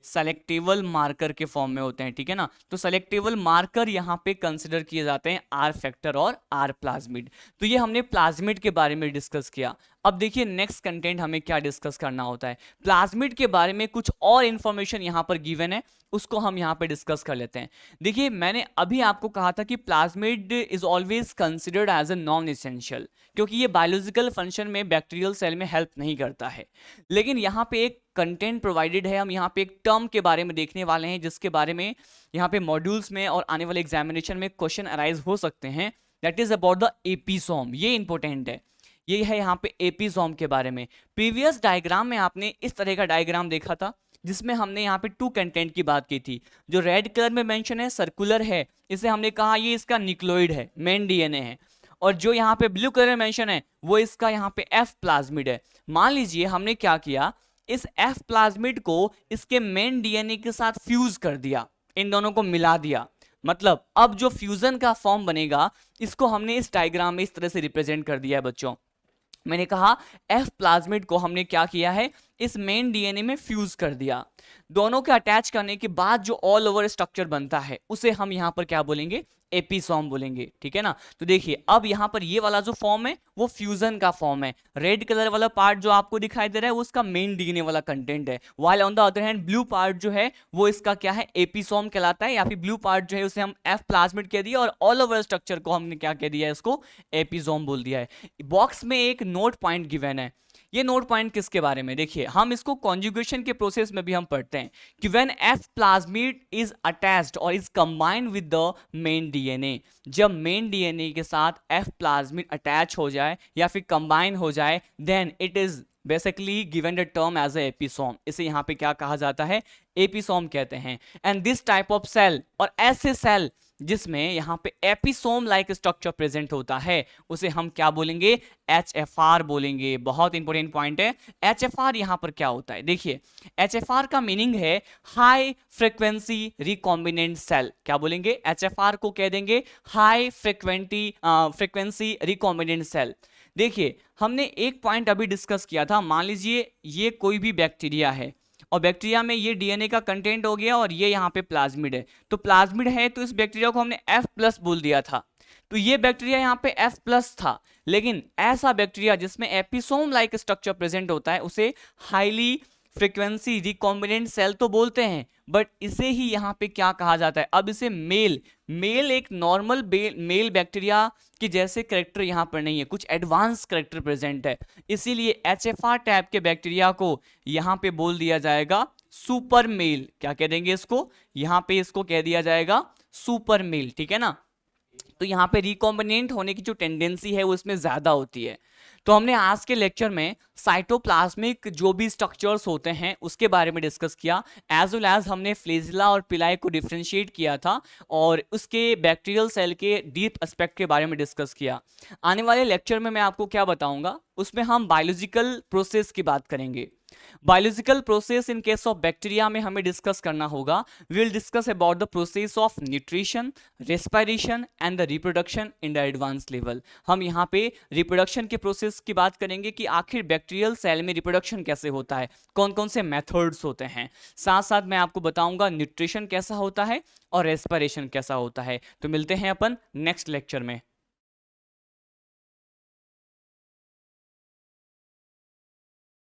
सेलेक्टेबल मार्कर के फॉर्म में होते हैं। ठीक है ना, तो सेलेक्टेबल मार्कर यहां पे कंसिडर किए जाते हैं आर फैक्टर और आर प्लाज्मिड। तो ये हमने प्लाज्मिड के बारे में डिस्कस किया। अब देखिए नेक्स्ट कंटेंट हमें क्या डिस्कस करना होता है, प्लाज्मिड के बारे में कुछ और इंफॉर्मेशन यहाँ पर गिवन है, उसको हम यहाँ पे डिस्कस कर लेते हैं। देखिए मैंने अभी आपको कहा था कि plasmid is always considered as a non essential, क्योंकि ये बायोलॉजिकल फंक्शन में बैक्टीरियल सेल में हेल्प नहीं करता है। लेकिन यहाँ पे एक कंटेंट प्रोवाइडेड है, हम यहाँ पे एक टर्म के बारे में देखने वाले हैं जिसके बारे में यहाँ पे मॉड्यूल्स में और आने वाले एग्जामिनेशन में क्वेश्चन अराइज हो सकते हैं, that is about the episome. ये इंपॉर्टेंट है, ये है यहाँ पे एपिसोम के बारे में। प्रीवियस डायग्राम में आपने इस तरह का डायग्राम देखा था जिसमें हमने यहाँ पे टू कंटेंट की बात की थी। जो रेड कलर में मेंशन है सर्कुलर है, इसे हमने कहा ये इसका न्यूक्लियोइड है, मेन डीएनए है। और जो यहाँ पे ब्लू कलर में मेंशन है वो इसका यहाँ पे एफ प्लाज्मिड है। मान लीजिए हमने क्या किया, इस एफ प्लाज्मिड को इसके मेन डीएनए के साथ फ्यूज कर दिया, इन दोनों को मिला दिया। मतलब अब जो फ्यूजन का फॉर्म बनेगा इसको हमने इस डायग्राम में इस तरह से रिप्रेजेंट कर दिया है बच्चों। मैंने कहा एफ प्लाज्मिड को हमने क्या किया है, इस मेन डीएनए में फ्यूज कर दिया। दोनों के अटैच करने के बाद जो ऑल ओवर स्ट्रक्चर बनता है उसे हम यहां पर क्या बोलेंगे, एपिसोम बोलेंगे, ठीक है ना। तो देखिए अब यहां पर ये वाला जो फॉर्म है वो फ्यूजन का फॉर्म है। रेड कलर वाला पार्ट जो आपको दिखाई दे रहा है वो उसका मेन डीएनए वाला कंटेंट है, while on the other hand blue part जो है वो इसका क्या है, एपिसोम कहलाता है, या फिर ब्लू पार्ट जो है उसे हम एफ प्लाज्मिड कह दिया और ऑल ओवर स्ट्रक्चर को हमने क्या कह दिया है, इसको एपिसोम बोल दिया है। बॉक्स में एक नोट पॉइंट गिवन है, ये नोट पॉइंट किसके बारे में, देखिए हम इसको कॉन्जुगेशन के प्रोसेस में भी हम पढ़ते हैं कि when F plasmid is attached और is combined with the main DNA, जब मेन डीएनए के साथ एफ प्लाज्मिड अटैच हो जाए या फिर कंबाइन हो जाए, then it is basically given the term as a episome. इसे यहाँ पे क्या कहा जाता है, एपिसोम कहते हैं। And this type of cell, और ऐसे सेल जिसमें यहाँ पे एपिसोम लाइक स्ट्रक्चर प्रेजेंट होता है उसे हम क्या बोलेंगे, एचएफआर बोलेंगे। बहुत इंपॉर्टेंट पॉइंट है, एचएफआर यहाँ पर क्या होता है, देखिए एचएफआर का मीनिंग है हाई फ्रीक्वेंसी रिकॉम्बिनेंट सेल। क्या बोलेंगे, एचएफआर को कह देंगे हाई फ्रीक्वेंसी रिकॉम्बिनेंट सेल। देखिए हमने एक पॉइंट अभी डिस्कस किया था, मान लीजिए ये कोई भी बैक्टीरिया है और बैक्टीरिया में ये डीएनए का कंटेंट हो गया और ये यहाँ पे प्लाज्मिड है, तो प्लाज्मिड है तो इस बैक्टीरिया को हमने F प्लस बोल दिया था, तो ये बैक्टीरिया यहाँ पे F प्लस था। लेकिन ऐसा बैक्टीरिया जिसमें एपिसोम लाइक स्ट्रक्चर प्रेजेंट होता है उसे हाईली फ्रीक्वेंसी रिकॉम्बिनेंट सेल तो बोलते हैं, बट इसे ही यहाँ पे क्या कहा जाता है, अब इसे मेल एक नॉर्मल मेल बैक्टीरिया की जैसे करेक्टर यहाँ पर नहीं है, कुछ एडवांस करेक्टर प्रेजेंट है, इसीलिए एचएफआर टाइप के बैक्टीरिया को यहाँ पे बोल दिया जाएगा सुपर मेल। क्या कह देंगे इसको, यहाँ पे इसको कह दिया जाएगा सुपर मेल, ठीक है ना। तो यहाँ पे रिकॉम्बिनेंट होने की जो टेंडेंसी है वो इसमें ज्यादा होती है। तो हमने आज के लेक्चर में साइटोप्लाज्मिक जो भी स्ट्रक्चर्स होते हैं उसके बारे में डिस्कस किया, एज वेल एज हमने फ्लैजिला और पिलाई को डिफरेंशिएट किया था और उसके बैक्टीरियल सेल के डीप एस्पेक्ट के बारे में डिस्कस किया। आने वाले लेक्चर में मैं आपको क्या बताऊंगा, उसमें हम बायोलॉजिकल प्रोसेस की बात करेंगे। Biological process in case of bacteria में हमें डिस्कस करना होगा, we will discuss about the process of nutrition, respiration and the reproduction in the advance level. हम यहाँ पे रिप्रोडक्शन के प्रोसेस की बात करेंगे कि आखिर बैक्टीरियल सेल में रिप्रोडक्शन कैसे होता है, कौन कौन से मेथड्स होते हैं। साथ साथ मैं आपको बताऊंगा न्यूट्रिशन कैसा होता है और रेस्पिरेशन कैसा होता है। तो मिलते हैं अपन नेक्स्ट लेक्चर में।